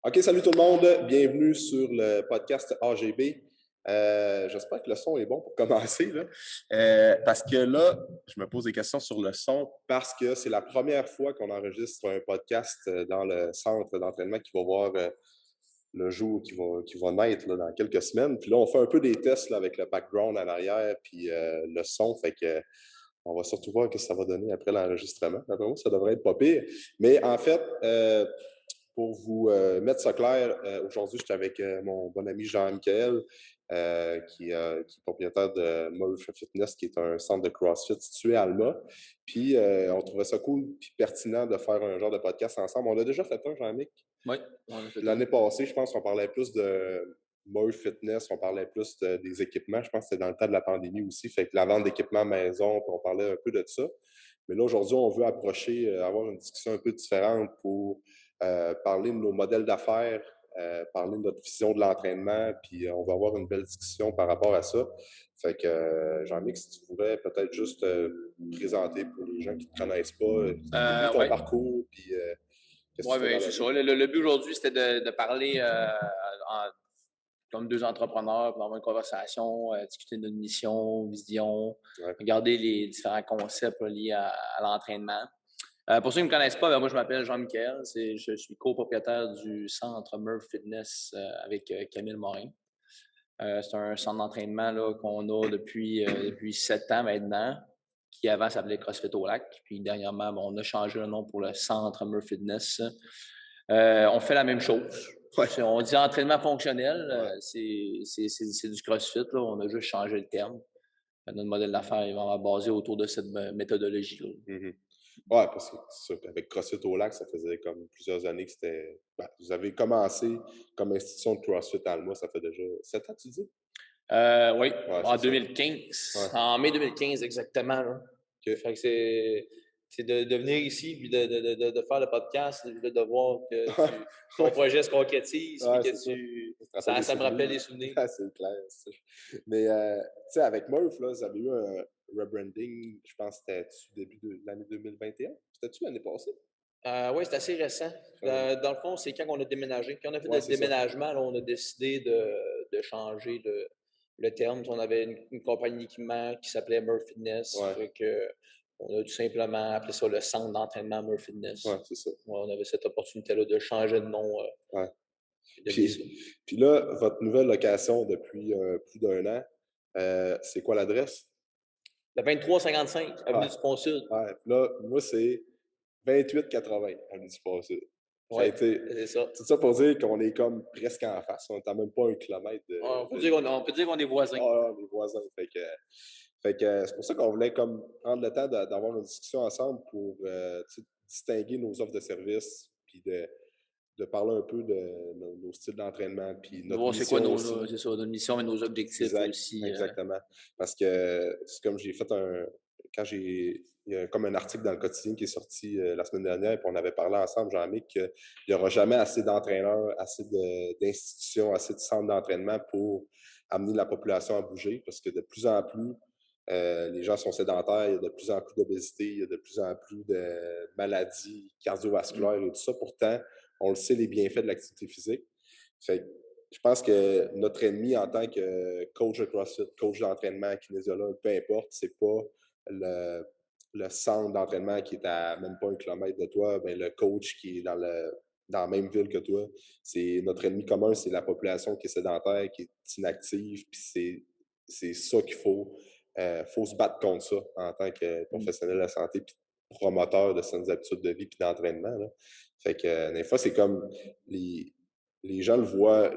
OK, salut tout le monde. Bienvenue sur le podcast AGB. J'espère que le son est bon pour commencer, là. Parce que là, je me pose des questions sur le son parce que c'est la première fois qu'on enregistre un podcast dans le centre d'entraînement qui va voir le jour qui va naître là, dans quelques semaines. Puis là, on fait un peu des tests là, avec le background en arrière puis le son. Fait que on va surtout voir ce que ça va donner après l'enregistrement. D'après moi, ça devrait être pas pire. Mais en fait, pour vous mettre ça clair, aujourd'hui, j'étais avec mon bon ami Jean-Michel, qui est propriétaire de Murph Fitness, qui est un centre de CrossFit situé à Alma. Puis, on trouvait ça cool et pertinent de faire un genre de podcast ensemble. On a déjà fait un, Jean-Mic. Oui, on a fait un. L'année passée, je pense qu'on parlait plus de Murph Fitness, on parlait plus des équipements. Je pense que c'était dans le temps de la pandémie aussi. Fait que la vente d'équipements maison, puis on parlait un peu de ça. Mais là, aujourd'hui, on veut approcher, avoir une discussion un peu différente pour parler de nos modèles d'affaires, parler de notre vision de l'entraînement, puis on va avoir une belle discussion par rapport à ça. Fait que, Jean-Mic, si tu voudrais peut-être juste présenter pour les gens qui ne te connaissent pas, ton Oui, parcours, puis qu'est-ce que tu fais dans c'est la ça. vie. Le but aujourd'hui, c'était de parler comme deux entrepreneurs, d'avoir une conversation, discuter de notre mission, vision, Ouais. regarder les différents concepts liés à l'entraînement. Pour ceux qui ne me connaissent pas, moi, je m'appelle Jean-Michel. Je suis copropriétaire du centre Murph Fitness avec Camille Morin. C'est un centre d'entraînement là, qu'on a depuis 7 ans maintenant, qui avant s'appelait CrossFit au Lac. Puis dernièrement, on a changé le nom pour le centre Murph Fitness. On fait la même chose. Ouais. On dit entraînement fonctionnel, Ouais. c'est du CrossFit. Là. On a juste changé le terme. Notre modèle d'affaires est vraiment basé autour de cette méthodologie-là. Mhm. Ouais, parce que c'est ça. Avec CrossFit au Lac, ça faisait comme plusieurs années que c'était. Ben, vous avez commencé comme institution de CrossFit Alma, ça fait déjà 7 ans, tu dis? Oui, Ouais, en c'est ça. 2015. Ouais. En mai 2015, exactement. Là. OK. Fait que c'est de venir ici puis de faire le podcast, de voir que ton Ouais, projet se concrétise puis ouais, que c'est ça. Ça te rappelle des ça me rappelle souvenirs. des souvenirs. Ah, c'est clair. C'est ça. Mais, tu sais, avec Murph, là, vous avez eu un rebranding, je pense que c'était début de l'année 2021. C'était-tu l'année passée? Oui, c'est assez récent. Ouais, Dans le fond, c'est quand on a déménagé. Quand on a fait ouais le c'est ça. déménagement, là, on a décidé de changer le terme. On avait une compagnie d'équipement qui s'appelait Murph Fitness. Ouais, Fait que, on a tout simplement appelé ça le centre d'entraînement Murph ouais, Fitness. c'est ça. Ouais, on avait cette opportunité-là de changer de nom Ouais. et de devenir Puis, ça. puis là, votre nouvelle location depuis plus d'un an, c'est quoi l'adresse? Le 2355, avenue Ouais, du Pont-Sud. ouais. Puis là, moi, c'est 2880 avenue du Passé. Ça a Oui, été. c'est ça. Tout ça pour dire qu'on est comme presque en face. On n'est même pas un kilomètre On peut dire qu'on est voisins. les voisins. Fait que c'est pour ça qu'on voulait comme prendre le temps d'avoir une discussion ensemble pour tu sais, distinguer nos offres de services, puis de parler un peu de nos styles d'entraînement, puis De notre voir c'est quoi mission aussi. c'est ça, notre mission et nos objectifs Exact, aussi. exactement. Parce que c'est comme j'ai fait quand il y a comme un article dans le quotidien qui est sorti la semaine dernière, puis on avait parlé ensemble, Jean-Mic, qu'il n'y aura jamais assez d'entraîneurs, assez d'institutions, assez de centres d'entraînement pour amener la population à bouger, parce que de plus en plus, les gens sont sédentaires, il y a de plus en plus d'obésité, il y a de plus en plus de maladies cardiovasculaires et tout ça. Pourtant, on le sait, les bienfaits de l'activité physique. Fait que je pense que notre ennemi en tant que coach de CrossFit, coach d'entraînement, kinésiologue, peu importe, c'est pas le, le centre d'entraînement qui est à même pas un kilomètre de toi, ben le coach qui est dans la même ville que toi. C'est notre ennemi commun, c'est la population qui est sédentaire, qui est inactive, puis c'est ça qu'il faut se battre contre ça en tant que professionnel de la santé, puis promoteur de saines habitudes de vie puis d'entraînement. Là. Fait que des fois, c'est comme les gens le voient,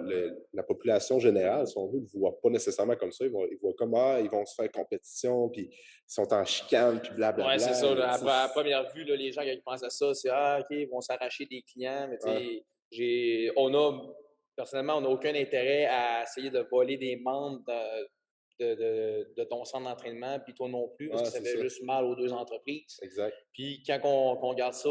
la population générale, si on veut, ne le voit pas nécessairement comme ça. Ils voient comme, ils vont se faire compétition, puis ils sont en chicane, puis Ouais, c'est blablabla. ça. Mais, Là, à première vue, là, les gens, quand ils pensent à ça, c'est OK, ils vont s'arracher des clients. Mais tu ouais, sais, personnellement, on n'a aucun intérêt à essayer de voler des membres de ton centre d'entraînement, puis toi non plus, parce que ouais, ça c'est fait ça. juste mal aux deux entreprises. Exact. Puis quand on regarde ça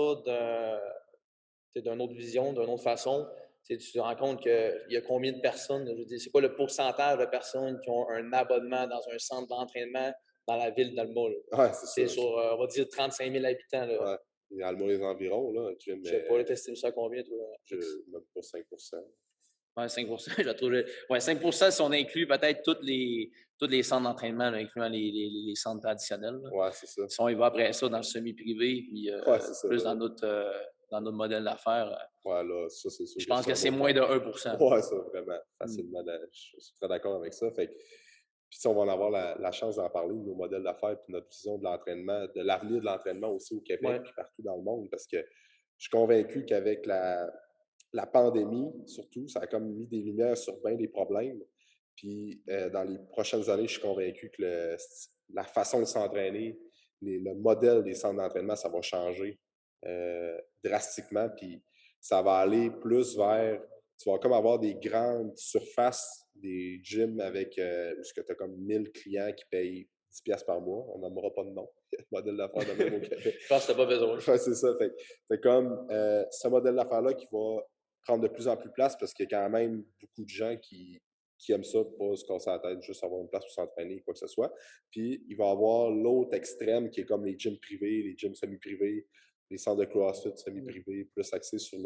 d'une autre vision, d'une autre façon, tu te rends compte qu'il y a combien de personnes, je veux dire, c'est quoi le pourcentage de personnes qui ont un abonnement dans un centre d'entraînement dans la ville d'Alma? Ouais, c'est C'est ça. sur, on va dire, 35 000 habitants. Là. Ouais. Et Alma les environs, là, un gym, Je sais pas, t'estimes ça à combien, toi? même pas 5%. Ouais, 5 je la trouve. Ouais, 5 si on inclut peut-être tous les centres d'entraînement, là, incluant les centres traditionnels. Là. Ouais, c'est ça. Si on y va après ça dans le semi-privé, puis Ouais, c'est ça. plus Là. dans notre modèle d'affaires, Ouais, là, ça, c'est sûr je que pense c'est que un c'est autre moins de monde. 1 Ouais, ça, vraiment, Hmm. facilement. Je suis très d'accord avec ça. Fait que, puis si on va en avoir la chance d'en parler, de nos modèles d'affaires, puis notre vision de l'entraînement, de l'avenir de l'entraînement aussi au Québec, Ouais. puis partout dans le monde, parce que je suis convaincu qu'avec la pandémie, surtout, ça a comme mis des lumières sur bien des problèmes. Puis dans les prochaines années, je suis convaincu que la façon de s'entraîner, le modèle des centres d'entraînement, ça va changer drastiquement. Puis ça va aller plus vers. Tu vas comme avoir des grandes surfaces, des gyms avec où tu as comme 1000 clients qui payent 10$ par mois. On n'en aura pas de nom. Il y a le modèle d'affaires de même au Québec. Je pense que t'as pas besoin. Ouais, c'est ça. Fait comme ce modèle d'affaires-là qui va prendre de plus en plus place parce qu'il y a quand même beaucoup de gens qui aiment ça, pas se casser la tête, juste avoir une place pour s'entraîner, quoi que ce soit. Puis il va y avoir l'autre extrême qui est comme les gyms privés, les gyms semi-privés, les centres de CrossFit semi-privés, plus axés sur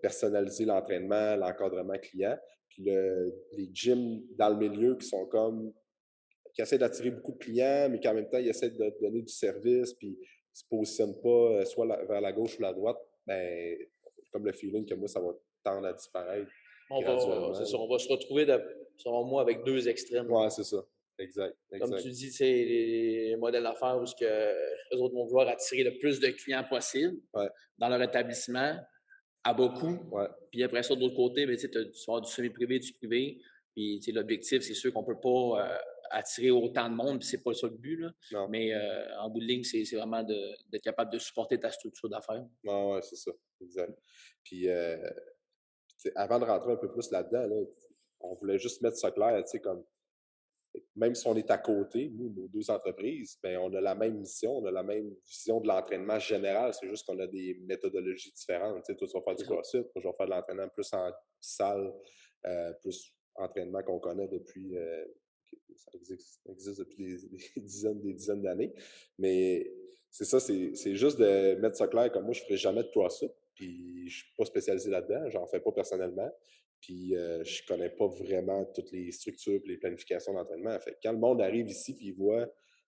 personnaliser l'entraînement, l'encadrement client. Puis les gyms dans le milieu qui essaient d'attirer beaucoup de clients, mais qui en même temps, ils essaient de donner du service, puis ils ne se positionnent pas soit vers la gauche ou la droite, ben, comme le feeling que moi, ça va tendre à disparaître graduellement. C'est ça, on va se retrouver, selon moi, avec deux extrêmes. Ouais, c'est ça. Exact, Comme exact. tu dis, c'est les modèles d'affaires où les autres vont vouloir attirer le plus de clients possible Ouais, dans leur établissement à bas coût. ouais, Puis après ça, de l'autre côté, ben, tu vas avoir du semi-privé, du privé. Puis l'objectif, c'est sûr qu'on ne peut pas attirer autant de monde, puis c'est pas ça le but. Là. non. Mais en bout de ligne, c'est vraiment d'être capable de supporter ta structure d'affaires. Ouais, ouais, c'est ça. Exact. Puis, avant de rentrer un peu plus là-dedans, là, on voulait juste mettre ça clair, tu sais, comme même si on est à côté, nous, nos deux entreprises, ben, on a la même mission, on a la même vision de l'entraînement général. C'est juste qu'on a des méthodologies différentes. Tu sais, toi, tu vas faire du CrossFit, moi, je vais faire de l'entraînement plus en salle, plus entraînement qu'on connaît depuis. Ça existe depuis des dizaines d'années. Mais c'est ça, c'est juste de mettre ça clair. Comme moi, je ne ferai jamais de CrossFit, puis je ne suis pas spécialisé là-dedans, j'en fais pas personnellement. Puis je connais pas vraiment toutes les structures et les planifications d'entraînement. Fait que quand le monde arrive ici et il voit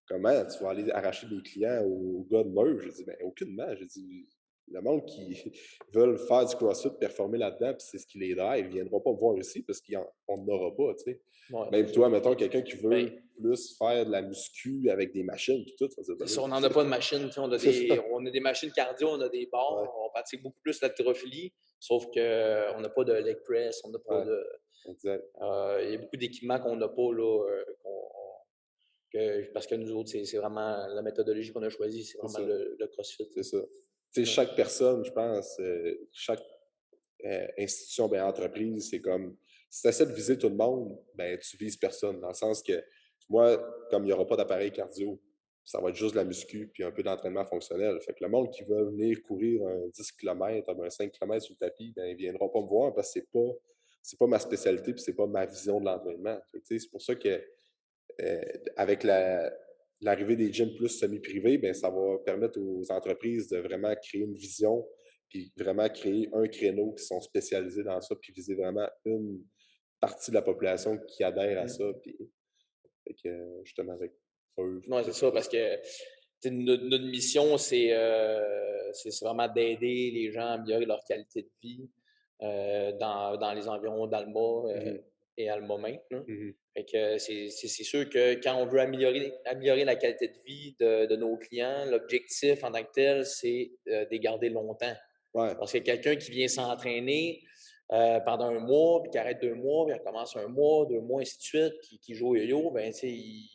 comment tu vas aller arracher des clients au gars de Merge, je dis, ben aucunement. Je dis, le monde qui veulent faire du CrossFit, performer là-dedans, puis c'est ce qui les drive, ils ne viendront pas me voir ici parce qu'on n'aura pas, tu sais. Ouais, Même toi, mettons, quelqu'un qui ben, veut plus faire de la muscu avec des machines, puis tout, tu vas dire, ben c'est là, ça, on n'en a pas de machine. c'est ça. On a des machines cardio, on a des Ouais, barres, on pratique beaucoup plus l'haltérophilie, sauf qu'on n'a pas de leg press, on n'a pas ouais, de. exact. Il y a beaucoup d'équipements qu'on n'a pas là, parce que nous autres, c'est vraiment la méthodologie qu'on a choisie, c'est C'est vraiment ça. le CrossFit. C'est ça. Tu sais, Ouais. chaque personne, je pense, chaque institution, ben, entreprise, c'est comme, si tu essaies de viser tout le monde, ben, tu vises personne. Dans le sens que, moi, comme il n'y aura pas d'appareil cardio, ça va être juste de la muscu puis un peu d'entraînement fonctionnel. Fait que le monde qui veut venir courir un 10 km, un 5 km sur le tapis, ben, ils ne viendront pas me voir parce que c'est pas ma spécialité puis c'est pas ma vision de l'entraînement. C'est pour ça que avec l'arrivée des gyms plus semi-privés, ben, ça va permettre aux entreprises de vraiment créer une vision, puis vraiment créer un créneau qui sont spécialisés dans ça, puis viser vraiment une partie de la population qui adhère à ça, puis fait que, justement avec eux. Non, c'est ça, parce que notre mission, c'est vraiment d'aider les gens à améliorer leur qualité de vie dans les environs d'Alma et Alma même. Là. Mhm. Fait que c'est sûr que quand on veut améliorer la qualité de vie de nos clients, l'objectif en tant que tel, c'est de les garder longtemps. Ouais, Parce que quelqu'un qui vient s'entraîner pendant un mois, puis qui arrête 2 mois, puis il recommence un mois, 2 mois, ainsi de suite, qui joue au yo-yo, ben, il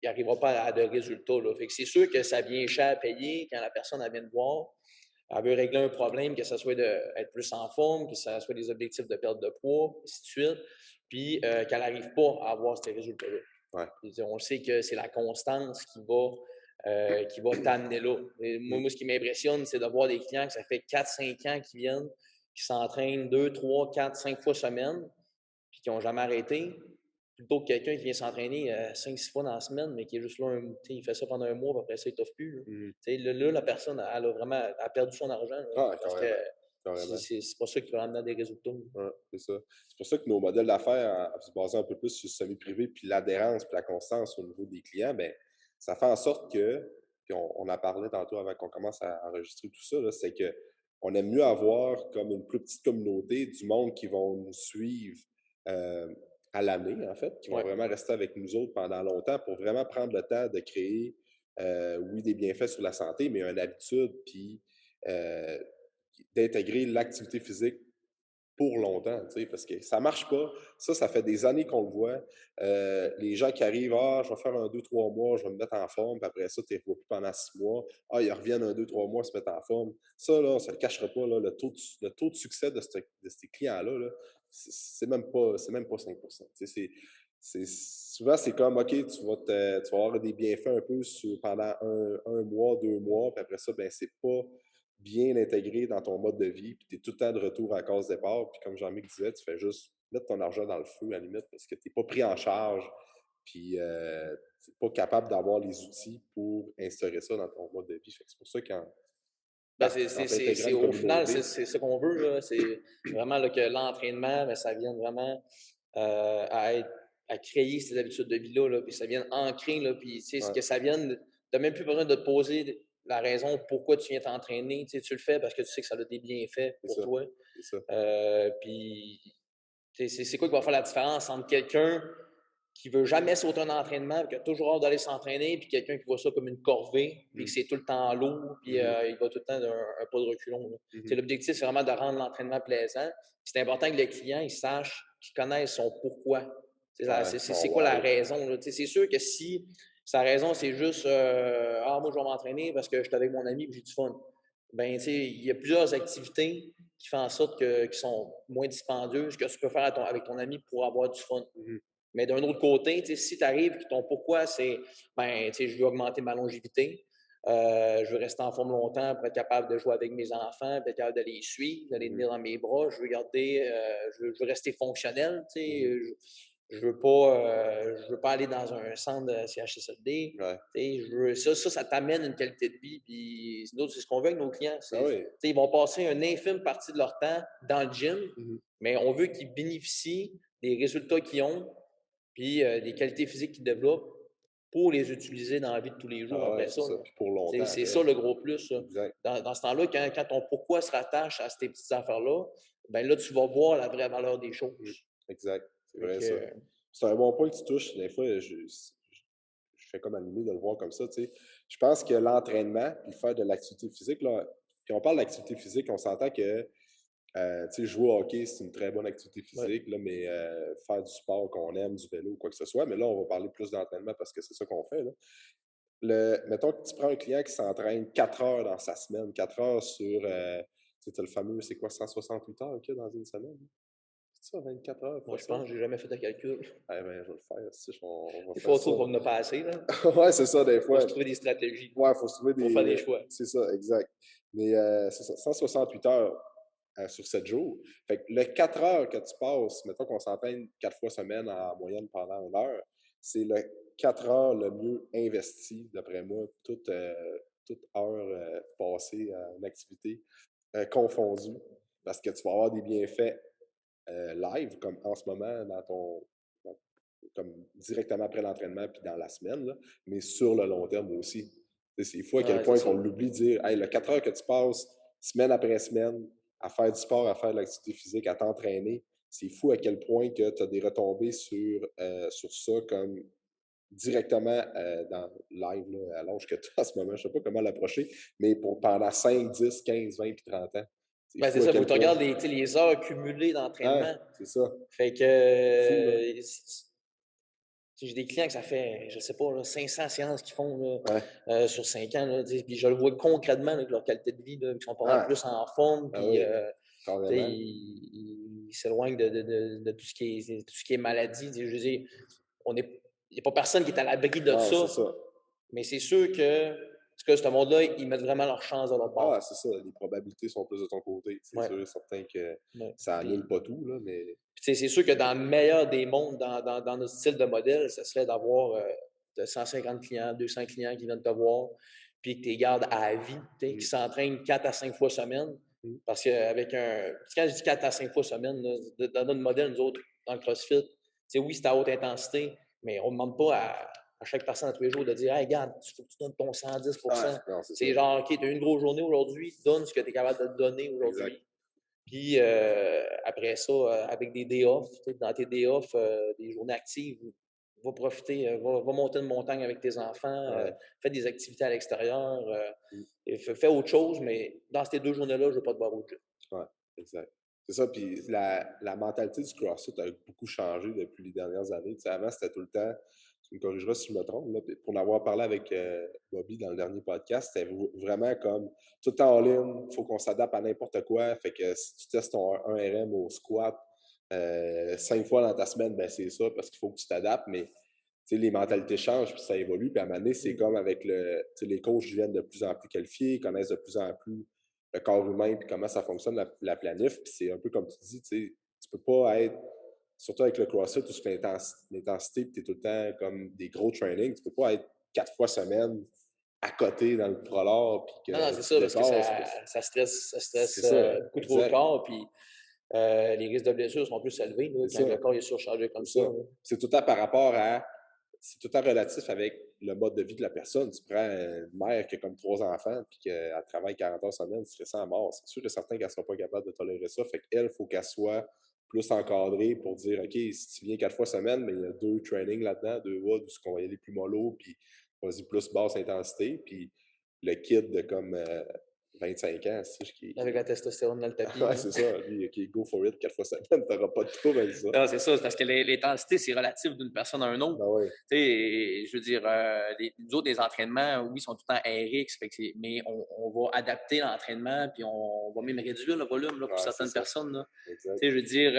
n'arrivera pas à de résultats. Là. Fait que c'est sûr que ça vient cher à payer quand la personne elle vient te voir. Elle veut régler un problème, que ce soit d'être plus en forme, que ce soit des objectifs de perte de poids, ainsi de suite, puis qu'elle n'arrive pas à avoir ces résultats-là. ouais. On sait que c'est la constance qui va t'amener là. Et moi, ce qui m'impressionne, c'est de voir des clients que ça fait 4-5 ans qu'ils viennent, qui s'entraînent 2, 3, 4, 5 fois semaine, puis qui n'ont jamais arrêté. plutôt que quelqu'un qui vient s'entraîner 5-6 fois dans la semaine, mais qui est juste là, il fait ça pendant un mois, puis après ça, il t'offre plus. Là. Mmh. Là, la personne, elle a vraiment elle a perdu son argent là, Ah, parce que carrément, carrément. c'est pas ça qui va amener des résultats. Ouais, c'est ça. C'est pour ça que nos modèles d'affaires, en se basant un peu plus sur le semi-privé, puis l'adhérence, puis la constance au niveau des clients, ben ça fait en sorte que, puis on en parlait tantôt avant qu'on commence à enregistrer tout ça, là, c'est que on aime mieux avoir comme une plus petite communauté du monde qui vont nous suivre euh, à l'année, en fait, qui vont Ouais. vraiment rester avec nous autres pendant longtemps pour vraiment prendre le temps de créer, oui, des bienfaits sur la santé, mais une habitude, puis euh, d'intégrer l'activité physique pour longtemps, tu sais, parce que ça marche pas. Ça fait des années qu'on le voit. Les gens qui arrivent, je vais faire un 2 3 mois, je vais me mettre en forme, puis après ça, tu ne les revois plus pendant 6 mois. Ils reviennent un 2 3 mois, se mettent en forme. Ça, là, on ne se le cachera pas, là, le taux de succès de ces clients-là, là, c'est même pas 5%. Tu sais, souvent, c'est comme, OK, tu vas avoir des bienfaits un peu pendant un mois, 2 mois, puis après ça, ben, c'est pas bien intégré dans ton mode de vie, puis tu es tout le temps de retour à la case départ, puis comme Jean-Michel disait, tu fais juste mettre ton argent dans le feu à la limite parce que tu n'es pas pris en charge, puis tu n'es pas capable d'avoir les outils pour instaurer ça dans ton mode de vie. Fait que c'est pour ça Ben, en t'intégrant une au final, communauté, c'est ce qu'on veut. Là. C'est vraiment là, que l'entraînement, ben, ça vienne vraiment à créer ces habitudes de vie-là, là, puis ça vienne ancrer, là, puis ouais, que ça vienne, tu n'as même plus besoin de te poser la raison pourquoi tu viens t'entraîner. Tu le fais parce que tu sais que ça a des bienfaits c'est pour ça, toi. c'est ça. Puis c'est quoi qui va faire la différence entre quelqu'un qui veut jamais sauter un entraînement, qui a toujours hâte d'aller s'entraîner, puis quelqu'un qui voit ça comme une corvée, puis que Mm. c'est tout le temps lourd, puis Mhm. il va tout le temps un pas de reculon. Mhm. L'objectif, c'est vraiment de rendre l'entraînement plaisant. C'est important que le client il sache, qu'il connaisse son pourquoi. Ouais, son C'est quoi la why. raison? Là? C'est sûr que si sa raison, c'est juste moi, je vais m'entraîner parce que je suis avec mon ami et j'ai du fun. Ben, il y a plusieurs activités qui font en sorte qui sont moins dispendieuses que tu peux faire avec ton ami pour avoir du fun. Mhm. Mais d'un autre côté, si tu arrives et ton pourquoi, c'est je veux augmenter ma longévité, je veux rester en forme longtemps pour être capable de jouer avec mes enfants, pour être capable de les suivre, de les Mhm. tenir dans mes bras, je veux garder, je veux rester fonctionnel, Mhm. je veux pas aller dans un centre de CHSLD. Ouais. Ça t'amène une qualité de vie. Puis, c'est ce qu'on veut avec nos clients. Ah oui. Ils vont passer une infime partie de leur temps dans le gym, Mhm. mais on veut qu'ils bénéficient des résultats qu'ils ont, puis des qualités physiques qu'ils développent pour les utiliser dans la vie de tous les jours Ah ouais, après c'est ça. ça. Là. Puis pour longtemps C'est après. ça le gros plus. Là. Exact. Dans ce temps-là, quand ton pourquoi se rattache à ces petites affaires-là, ben là, tu vas voir la vraie valeur des Mhm. choses. Exact. C'est Fait vrai, que, ça. C'est un bon point que tu touches. Des fois, je fais comme animé de le voir comme ça, tu sais. Je pense que l'entraînement, puis faire de l'activité physique, là, puis on parle d'activité physique, on s'entend que, tu sais, jouer au hockey, c'est une très bonne activité ouais. physique, là, mais faire du sport qu'on aime, du vélo ou quoi que ce soit, mais là, on va parler plus d'entraînement parce que c'est ça qu'on fait, là. Mettons que tu prends un client qui s'entraîne 4 heures dans sa semaine, 4 heures sur, tu sais, le fameux, c'est quoi, 168 heures qu'il y a dans une semaine? C'est ça, 24 heures Moi, fois je ça? pense que j'ai jamais fait de calcul. Eh ben, je vais le faire, si, on va Des faire fois, on ça. trouve qu'on n'a pas assez. Là. Ouais, c'est ça, des Faut fois. se trouver des stratégies Ouais, il faut se trouver pour faire des des. choix. C'est ça, exact. Mais c'est ça, 168 heures sur 7 jours. Fait que le 4 heures que tu passes, mettons qu'on s'entraîne 4 fois semaine en moyenne pendant 1 heure, c'est le 4 heures le mieux investi, d'après moi, toute heure passée en activité confondue, parce que tu vas avoir des bienfaits live, comme en ce moment, comme directement après l'entraînement puis dans la semaine, là, mais sur le long terme aussi. C'est fou à quel Ouais, c'est point ça. qu'on l'oublie de dire, hey, le 4 heures que tu passes semaine après semaine à faire du sport, à faire de l'activité physique, à t'entraîner, c'est fou à quel point que tu as des retombées sur ça comme directement dans live là, à l'âge que tu as en ce moment. Je ne sais pas comment l'approcher, mais pendant 5, 10, 15, 20 puis 30 ans. C'est Ben, c'est fou à ça, il faut que quel tu point. regardes les heures cumulées Ouais, d'entraînement. c'est ça. Fait que C'est fou, là. j'ai des clients que ça fait, je sais pas, là, 500 séances qu'ils font là, Ouais. sur 5 ans. Là, puis je le vois concrètement là, que leur qualité de vie, là, qu'ils sont pas mal Ah, plus en forme. ah Puis oui, carrément. ils s'éloignent de tout ce qui est maladie. Je veux dire, il n'y a pas personne qui est à l'abri de Non, c'est ça. ça. Mais c'est sûr que Parce que ce monde-là, ils mettent vraiment leur chance de leur Ah, part. c'est ça, les probabilités sont plus de ton côté. C'est Ouais. sûr et certain que Ouais. ça annule pas tout, là, mais Puis, c'est sûr que dans le meilleur des mondes, dans notre style de modèle, ce serait d'avoir de 150 clients, 200 clients qui viennent te voir, puis que tu les gardes à vie, qui mmh, s'entraînent 4 à 5 fois semaine. mmh, Parce qu'avec un. Quand je dis 4 à 5 fois semaine, là, dans notre modèle, nous autres, dans le CrossFit, oui, c'est à haute intensité, mais on ne demande pas à chaque personne à tous les jours de dire: Hey, regarde, il faut que tu donnes ton 110. ouais, non, c'est ça, C'est genre, OK, tu as eu une grosse journée aujourd'hui, donne ce que tu es capable de donner exact. aujourd'hui. Puis après ça, avec des day off, dans tes day off, des journées actives, va profiter, va monter une montagne avec tes enfants, Ouais, fais des activités à l'extérieur, mmh, et fais autre chose, mais dans ces 2 journées-là, je ne veux pas te voir au gym. ouais, exact. C'est ça, puis la mentalité du CrossFit a beaucoup changé depuis les dernières années. Tu sais, avant, c'était tout le temps, tu me corrigeras si je me trompe, là, puis pour en avoir parlé avec Bobby dans le dernier podcast, c'était vraiment comme tout le temps en ligne, il faut qu'on s'adapte à n'importe quoi. Fait que si tu testes ton 1 RM au squat 5 fois dans ta semaine, ben c'est ça, parce qu'il faut que tu t'adaptes, mais tu sais, les mentalités changent, puis ça évolue. Puis à un moment donné, c'est comme avec le, tu sais, les coachs deviennent de plus en plus qualifiés, connaissent de plus en plus le corps humain, puis comment ça fonctionne, la planif. Puis c'est un peu comme tu dis, tu sais, tu peux pas être, surtout avec le CrossFit, où c'est l'intensité, puis tu es tout le temps comme des gros trainings, tu peux pas être 4 fois semaine à côté dans le prolore, puis Non, non, que c'est tu ça, parce que dépasses. ça C'est stresse ça, beaucoup trop le exact. corps, puis les risques de blessures sont plus élevés là, C'est quand ça. le corps est surchargé comme C'est ça. ça. Là. C'est tout le temps par rapport à. C'est tout le temps relatif avec le mode de vie de la personne. Tu prends une mère qui a comme 3 enfants puis qu'elle travaille 40 heures semaine, stressant à mort. C'est sûr que certains qu'elle ne sera pas capable de tolérer ça. Fait qu'elle, il faut qu'elle soit plus encadrée pour dire OK, si tu viens 4 fois semaine, mais il y a 2 trainings là-dedans, 2 WOD, où ce qu'on va y aller plus mollo, puis vas-y plus basse intensité. Puis le kid de comme 25 ans, c'est Avec la testostérone dans le tapis. ouais, Là. c'est ça. Lui, OK, go for it 4 fois semaine, t'auras pas de trouble avec ça. Non, c'est ça, c'est parce que l'intensité, c'est relatif d'une personne à une autre. Ben oui. Tu sais, je veux dire, nous autres, les entraînements, oui, sont tout le temps RX, mais on va adapter l'entraînement, puis on va même réduire le volume là, pour Ouais, c'est certaines ça. personnes. Là. Exact. Tu sais, je veux dire,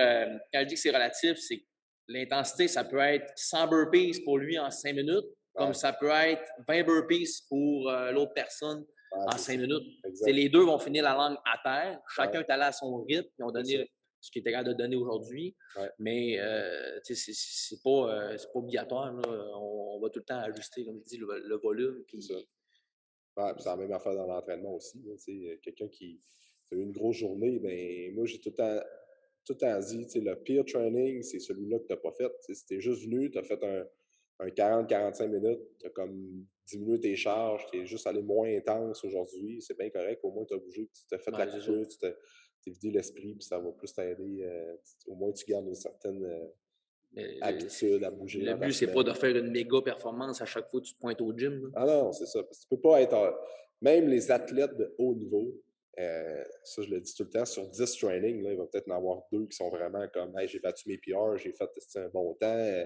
quand je dis que c'est relatif, c'est que l'intensité, ça peut être 100 burpees pour lui en 5 minutes, comme Ouais, ça peut être 20 burpees pour l'autre personne ouais, en c'est 5 ça. minutes. Tu sais, Exact. les deux vont finir la langue à terre, Ouais, chacun est allé à son rythme, ils ont c'est ça. donné ce qu'il était capable de donner aujourd'hui. Ouais. Mais c'est pas obligatoire. Là. On va tout le temps ajuster, comme je dis, le volume. C'est ça. Puis, Ouais, puis c'est la même affaire dans l'entraînement aussi. Là, tu sais, quelqu'un qui a eu une grosse journée, ben moi, j'ai tout le temps dit, tu sais, le pire training, c'est celui-là que tu n'as pas fait. Tu sais, si tu es juste venu, tu as fait un 40-45 minutes, tu as comme diminué tes charges, tu es juste allé moins intense aujourd'hui, c'est bien correct. Au moins, tu as bougé, tu t'as fait la ouais, c'est ça. coupure, tu t'es vidé l'esprit, puis ça va plus t'aider. Au moins, tu gardes une certaine Le, habitude à bouger le dans ta but, c'est pas semaine. de faire une méga performance à chaque fois que tu te pointes au gym. Là. Ah non, c'est ça. Parce que tu peux pas être. Même les athlètes de haut niveau, ça je le dis tout le temps, sur 10 trainings, là, il va peut-être en avoir 2 qui sont vraiment comme hey, j'ai battu mes PR, j'ai fait un bon temps.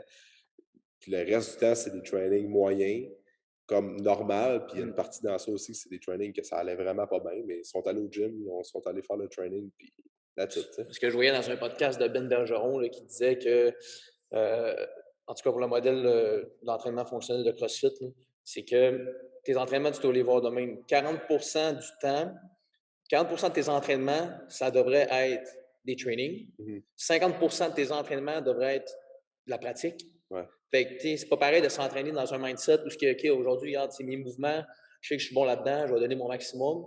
Puis le reste du temps, c'est des trainings moyens, comme normal. Puis il y a une Mm. partie dans ça aussi, c'est des trainings que ça allait vraiment pas bien, mais ils sont allés au gym, ils sont allés faire le training, puis that's it. T'sais. Ce que je voyais dans un podcast de Ben Bergeron là, qui disait que, en tout cas pour le modèle d'entraînement fonctionnel de CrossFit, c'est que tes entraînements, tu dois les voir de même. 40 du temps, 40 de tes entraînements, ça devrait être des trainings. Mhm. 50 de tes entraînements devraient être de la pratique. Ouais. Fait que, c'est pas pareil de s'entraîner dans un mindset où, OK, aujourd'hui, regarde, c'est mes mouvements, je sais que je suis bon là-dedans, je vais donner mon maximum.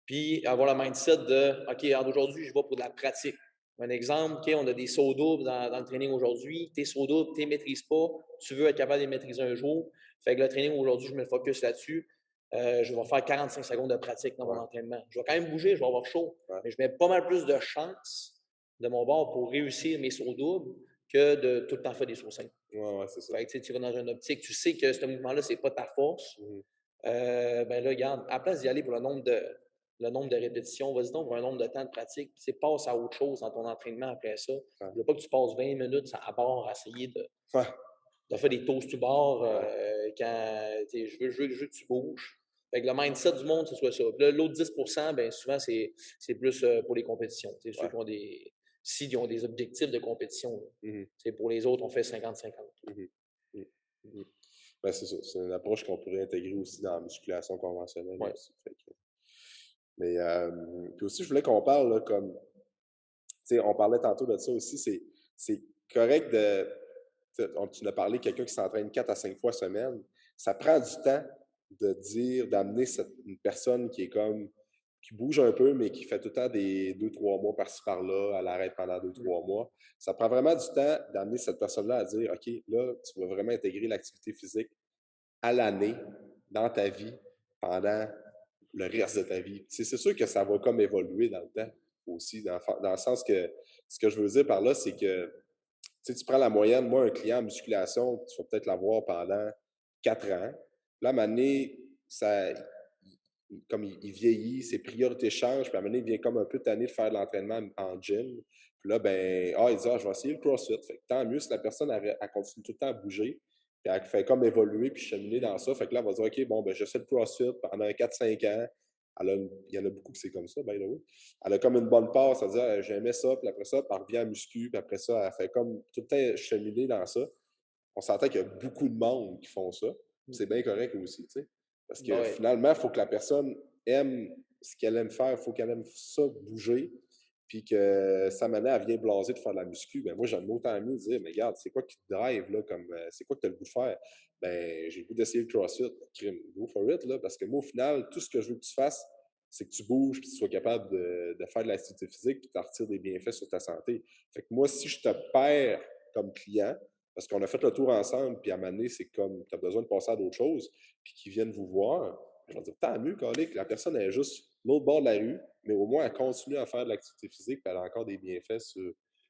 Puis avoir le mindset de, OK, regarde, aujourd'hui, je vais pour de la pratique. Un exemple, OK, on a des sauts doubles dans le training aujourd'hui. Tes sauts doubles, tu ne les maîtrises pas. Tu veux être capable de les maîtriser un jour. Fait que le training aujourd'hui, je mets le focus là-dessus. Je vais faire 45 secondes de pratique dans mon Ouais. entraînement. Je vais quand même bouger, je vais avoir chaud. Ouais. Mais je mets pas mal plus de chances de mon bord pour réussir mes sauts doubles que de tout le temps faire des sauts simples. Ouais, c'est ça. Fait que tu vas dans une optique, tu sais que ce mouvement-là, c'est pas ta force. Mhm. Ben là, regarde, à la place d'y aller pour le nombre de répétitions, vas-y donc pour un nombre de temps de pratique, puis passe à autre chose dans ton entraînement après ça. Ouais. Je ne veux pas que tu passes 20 minutes à bord à essayer Ouais. de faire des toasts to bar Ouais. quand je veux que tu bouges. Fait que le mindset du monde, ce soit ça. Puis là, l'autre 10 ben, souvent, c'est plus pour les compétitions. Ceux Ouais. qui ont s'ils ont des objectifs de compétition. Mhm. Pour les autres, on fait 50-50. Mhm. Mhm. Mhm. Ben, c'est ça. C'est une approche qu'on pourrait intégrer aussi dans la musculation conventionnelle Ouais. aussi. Mais puis aussi, je voulais qu'on parle là, comme, tu sais, on parlait tantôt de ça aussi, c'est correct de, tu nous as parlé de quelqu'un qui s'entraîne 4 à 5 fois semaine. Ça prend du temps de dire, d'amener une personne qui est comme, qui bouge un peu, mais qui fait tout le temps des 2-3 mois par-ci par-là, elle arrête pendant 2-3 mois. Ça prend vraiment du temps d'amener cette personne-là à dire, OK, là, tu vas vraiment intégrer l'activité physique à l'année dans ta vie pendant le reste de ta vie. C'est sûr que ça va comme évoluer dans le temps aussi, dans le sens que ce que je veux dire par là, c'est que tu prends la moyenne, moi, un client en musculation, tu vas peut-être l'avoir pendant 4 ans. Là, à un moment donné, comme il vieillit, ses priorités changent, puis à un moment donné, il vient comme un peu tanné de faire de l'entraînement en gym. Puis là, ben, il dit, je vais essayer le CrossFit. Fait que tant mieux si la personne, elle continue tout le temps à bouger, puis elle fait comme évoluer, puis cheminer dans ça. Fait que là, elle va dire, OK, bon, ben, j'essaie le CrossFit pendant 4-5 ans. Il y en a beaucoup qui c'est comme ça, by the way. Elle a comme une bonne part, c'est-à-dire, j'aimais ça, puis après ça, elle revient à muscu, puis après ça, elle fait comme tout le temps cheminer dans ça. On s'entend qu'il y a beaucoup de monde qui font ça. C'est bien correct aussi, tu sais. Parce que Ouais. finalement, il faut que la personne aime ce qu'elle aime faire, il faut qu'elle aime ça, bouger, puis que sa manière, elle vient blaser de faire de la muscu. Ben moi, j'aime autant mieux dire, mais regarde, c'est quoi qui te drive, là, comme, c'est quoi que tu as le goût de faire? Ben, j'ai le goût d'essayer le CrossFit. Crime, go for it, là, parce que moi, au final, tout ce que je veux que tu fasses, c'est que tu bouges, puis que tu sois capable de faire de l'activité physique, puis de retires des bienfaits sur ta santé. Fait que moi, si je te perds comme client, parce qu'on a fait le tour ensemble, puis à un moment donné, c'est comme, tu as besoin de passer à d'autres choses, puis qu'ils viennent vous voir, je vais dire, tant mieux, Colique, la personne est juste l'autre bord de la rue, mais au moins, elle continue à faire de l'activité physique, puis elle a encore des bienfaits C'est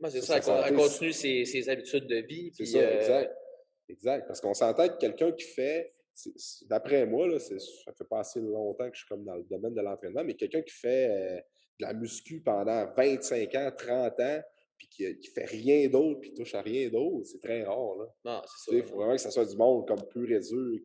sur ça, sa elle santé. continue ses habitudes de vie. C'est Puis, ça, exact. Exact. Parce qu'on s'entend que quelqu'un qui fait, d'après moi, là, ça fait pas assez longtemps que je suis comme dans le domaine de l'entraînement, mais quelqu'un qui fait de la muscu pendant 25 ans, 30 ans, puis qui fait rien d'autre, puis touche à rien d'autre, c'est très rare, là. non, c'est Tu sais, ça. il faut vraiment que ça soit du monde comme pur et dur,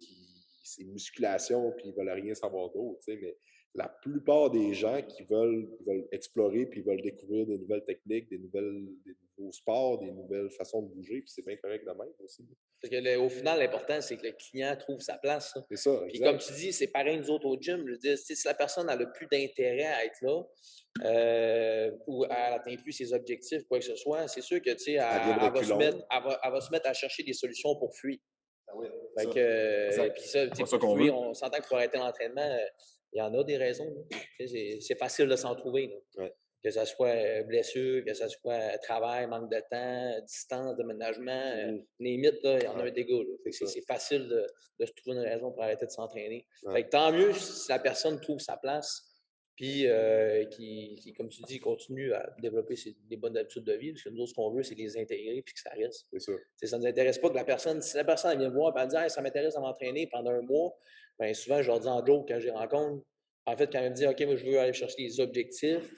c'est musculation, puis ils veulent rien savoir d'autre, tu sais, mais la plupart des gens qui veulent explorer, puis veulent découvrir des nouvelles techniques, des nouveaux sports, des nouvelles façons de bouger, puis c'est bien correct de même aussi. Parce que au final, l'important, c'est que le client trouve sa place. C'est ça, Puis comme exact. tu dis, c'est pareil nous autres au gym. Je veux dire, si la personne n'a plus d'intérêt à être là ou elle n'atteint plus ses objectifs, quoi que ce soit, c'est sûr que Elle vient de elle va se mettre, reculons. elle va se mettre à chercher des solutions pour fuir. Ah oui, Fait ça. que, Exact. puis ça, C'est pas ça pour qu'on fuir, veut. on s'entend que pour arrêter l'entraînement, il y en a des raisons. C'est facile de s'en trouver. Là. Ouais. Que ce soit blessure, que ce soit travail, manque de temps, distance, déménagement, limite, là, il y en a un dégât. C'est facile de se trouver une raison pour arrêter de s'entraîner. Ouais. Fait que tant mieux si la personne trouve sa place, puis qui, comme tu dis, continue à développer des bonnes habitudes de vie. Parce que nous autres, ce qu'on veut, c'est les intégrer puis que ça reste. C'est ça. Ça ne nous intéresse pas que la personne, si la personne vient me voir et elle dit hey, ça m'intéresse de m'entraîner pendant un mois, bien souvent, je leur dis en joke quand je les rencontre. En fait, quand elle me dit OK, moi, je veux aller chercher des objectifs,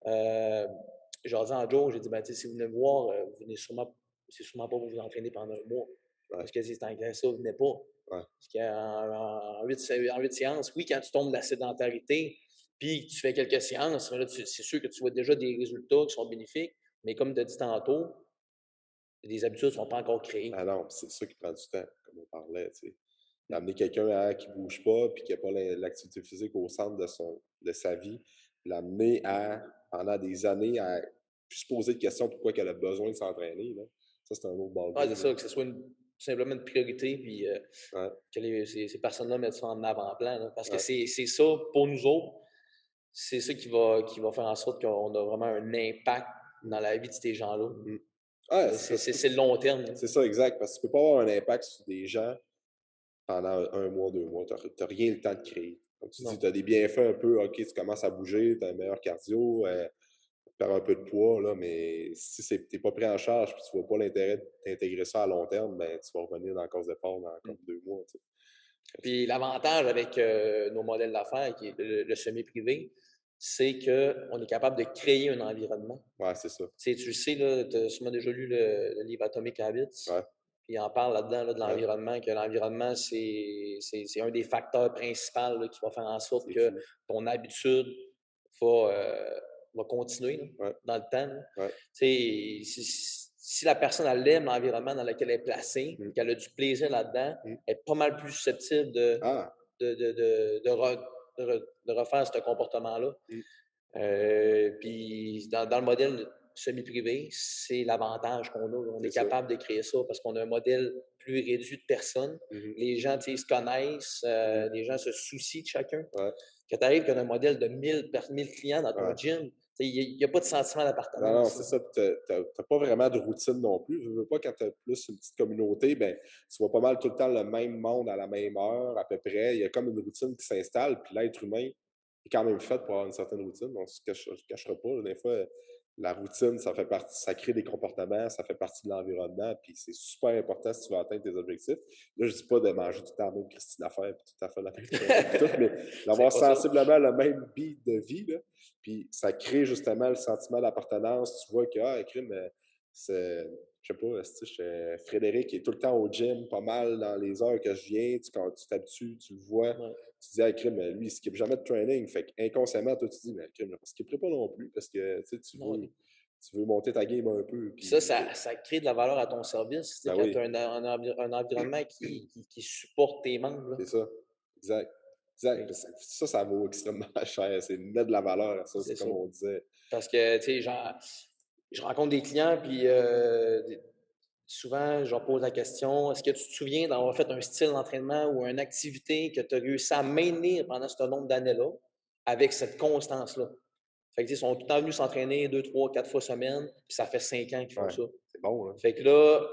je leur dis en joke, j'ai dit ben, si vous venez me voir, vous venez sûrement, c'est sûrement pas pour vous entraîner pendant un mois. Ouais. Parce que si c'est en ça, vous venez pas. Ouais. Parce qu'en 8 séances, oui, quand tu tombes de la sédentarité, puis tu fais quelques séances, c'est sûr que tu vois déjà des résultats qui sont bénéfiques, mais comme tu as dit tantôt, les habitudes ne sont pas encore créées. Ah non, c'est ça qui prend du temps, comme on parlait, tu sais. D'amener quelqu'un qui ne bouge pas puis qui n'a pas l'activité physique au centre de sa vie, l'amener pendant des années, à plus se poser de questions pourquoi elle a besoin de s'entraîner, là. Ça, c'est un autre Ouais, ballgame. c'est ça, que ce soit simplement une priorité, puis que ces personnes-là mettent ça en avant-plan. Là, parce que c'est ça, pour nous autres, c'est ça qui va faire en sorte qu'on a vraiment un impact dans la vie de ces gens-là. Ouais, C'est le long terme. C'est ça, exact. Parce que tu ne peux pas avoir un impact sur des gens pendant 1 mois, 2 mois. Tu n'as rien le temps de créer. Comme tu dis, tu as des bienfaits un peu, OK, tu commences à bouger, tu as un meilleur cardio, tu perds un peu de poids, là, mais si tu n'es pas pris en charge et tu ne vois pas l'intérêt d'intégrer ça à long terme, ben, tu vas revenir dans la cause d'effort dans comme 2 mois. Tu sais. Puis l'avantage avec nos modèles d'affaires, qui est le semi-privé, c'est qu'on est capable de créer un environnement. Ouais, c'est ça. Tu le sais, tu as sûrement déjà lu le livre Atomic Habits. Ouais. Puis il en parle là-dedans là, de l'environnement, que l'environnement, c'est un des facteurs principaux là, qui va faire en sorte que ton habitude va continuer là, dans le temps. Ouais. Si si la personne, elle aime l'environnement dans lequel elle est placée, Mmh. qu'elle a du plaisir là-dedans, Mmh. elle est pas mal plus susceptible de Ah! de de de de re de refaire ce comportement-là. Mmh. Puis dans le modèle semi-privé, c'est l'avantage qu'on a. On C'est est ça. capable de créer ça parce qu'on a un modèle plus réduit de personnes. Mmh. Les gens, tu sais, se connaissent, Mmh. les gens se soucient de chacun. Ouais, Quand tu arrives, que tu as un modèle de 1000 clients dans ton ouais. gym, il n'y a pas de sentiment Non, non, d'appartenance, c'est là. ça. Tu as pas vraiment de routine non plus. Je veux pas quand tu as plus une petite communauté, ben, tu vois pas mal tout le temps le même monde à la même heure, à peu près. Il y a comme une routine qui s'installe, puis l'être humain est quand même fait pour avoir une certaine routine. On se cachera pas, là. Des fois, la routine, ça fait partie, ça crée des comportements, ça fait partie de l'environnement, puis c'est super important si tu veux atteindre tes objectifs. Là, je dis pas de manger tout le temps la même Christine affaire, puis tout à fait la même chose, puis tout, mais C'est d'avoir pas ça. sensiblement le même beat de vie, là. Puis ça crée justement le sentiment d'appartenance. Tu vois que, ah, crime, c'est, je sais pas, Frédéric est tout le temps au gym, pas mal dans les heures que je viens. Quand tu t'habitues, tu le vois. Ouais. Tu te dis, ah, crime, lui, il skip jamais de training. Fait qu'inconsciemment, toi, tu te dis, mais crime, je ne skipperai pas non plus parce que Non. tu veux monter ta game un peu. Puis ça, Puis, ça crée de la valeur à ton service. Tu sais, ben quand tu oui, as un environnement qui supporte tes membres, là. c'est ça. Exact. Exact. Fait que Ça vaut extrêmement cher. C'est mettre de la valeur à ça. c'est C'est ça. comme on disait. Parce que, tu sais, genre, je rencontre des clients, puis souvent, je leur pose la question, est-ce que tu te souviens d'avoir fait un style d'entraînement ou une activité que tu as réussi à maintenir pendant ce nombre d'années-là avec cette constance-là? Fait que, tu sais, ils sont tout le temps venus s'entraîner 2, 3, 4 fois semaine, puis ça fait 5 ans qu'ils font Ouais, ça. c'est bon, hein? Fait que là,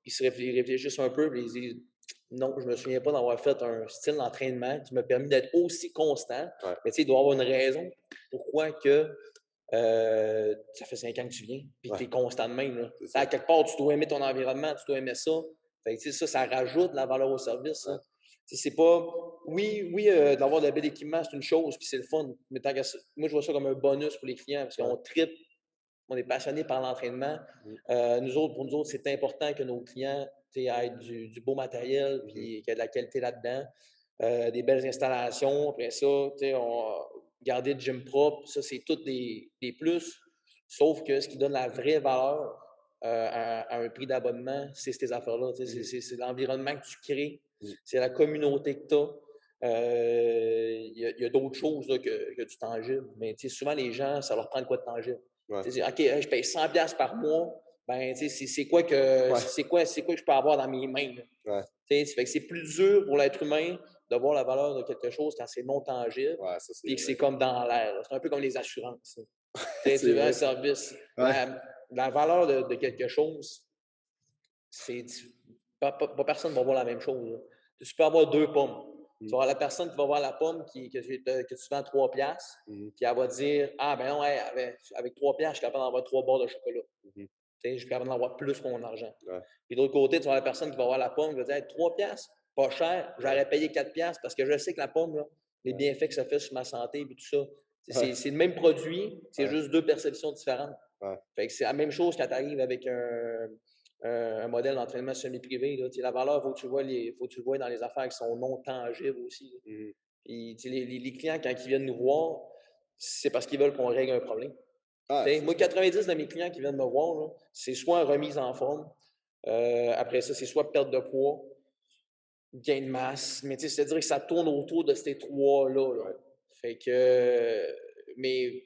ils réfléchissent un peu, puis ils disent, non, je me souviens pas d'avoir fait un style d'entraînement qui m'a permis d'être aussi constant. Ouais, Mais tu sais, il doit y avoir une raison pourquoi que ça fait 5 ans que tu viens, puis que tu es ouais, constant de même, là. c'est ça. À quelque part, tu dois aimer ton environnement, tu dois aimer ça. Fait que, tu sais, ça rajoute de la valeur au service, ça. Ouais, Tu sais, c'est pas. Oui, d'avoir de bel équipement, c'est une chose, puis c'est le fun. Mais tant moi, je vois ça comme un bonus pour les clients, parce ouais. qu'on tripe, on est passionné par l'entraînement. Mmh. Pour nous autres, c'est important que nos clients aient du beau matériel, Mmh mh. puis qu'il y ait de la qualité là-dedans. Des belles installations. Après ça, garder le gym propre, ça, c'est tous des plus. Sauf que ce qui donne la vraie valeur à un prix d'abonnement, c'est ces affaires-là. Mmh. C'est l'environnement que tu crées, Mmh. c'est la communauté que tu as. Il y a d'autres choses là, que du tangible. Mais souvent, les gens, ça leur prend de quoi de tangible. Ouais. OK, hey, je paye 100$ par mois. Ben, c'est quoi que Ouais, c'est quoi que je peux avoir dans mes mains? Là? ouais, Fait que c'est plus dur pour l'être humain de voir la valeur de quelque chose quand c'est non tangible, ouais, ça c'est puis que c'est vrai. comme dans l'air. C'est un peu comme les assurances. Tu C'est veux un vrai. service. Ouais. La valeur de quelque chose, c'est pas personne va voir la même chose. Là. Tu peux avoir deux pommes. Tu vas Mmh. avoir la personne qui va voir la pomme que tu vends 3$, Mmh. puis elle va dire, ah ben non, ouais, avec 3$, je suis capable d'avoir 3 barres de chocolat. Mmh. Je suis capable d'en avoir plus pour mon argent. Ouais, Puis de l'autre côté, tu vas avoir la personne qui va avoir la pomme, qui va dire, hey, 3$, pas cher, ouais, j'aurais payé 4$ parce que je sais que la pomme, là, les ouais, bienfaits que ça fait sur ma santé et tout ça. ouais, C'est le même produit, c'est ouais, juste deux perceptions différentes. ouais. Fait que c'est la même chose quand tu arrives avec un modèle d'entraînement semi-privé. Là. La valeur, faut que tu le vois dans les affaires qui sont non tangibles aussi. Là. Mmh. Puis, les clients, quand ils viennent nous voir, c'est parce qu'ils veulent qu'on règle un problème. Ah, c'est Moi, ça. 90 de mes clients qui viennent me voir, là, c'est soit remise en forme, après ça, c'est soit perte de poids, gain de masse. Mais c'est-à-dire que ça tourne autour de ces trois-là. Là. Ouais. Fait que, mais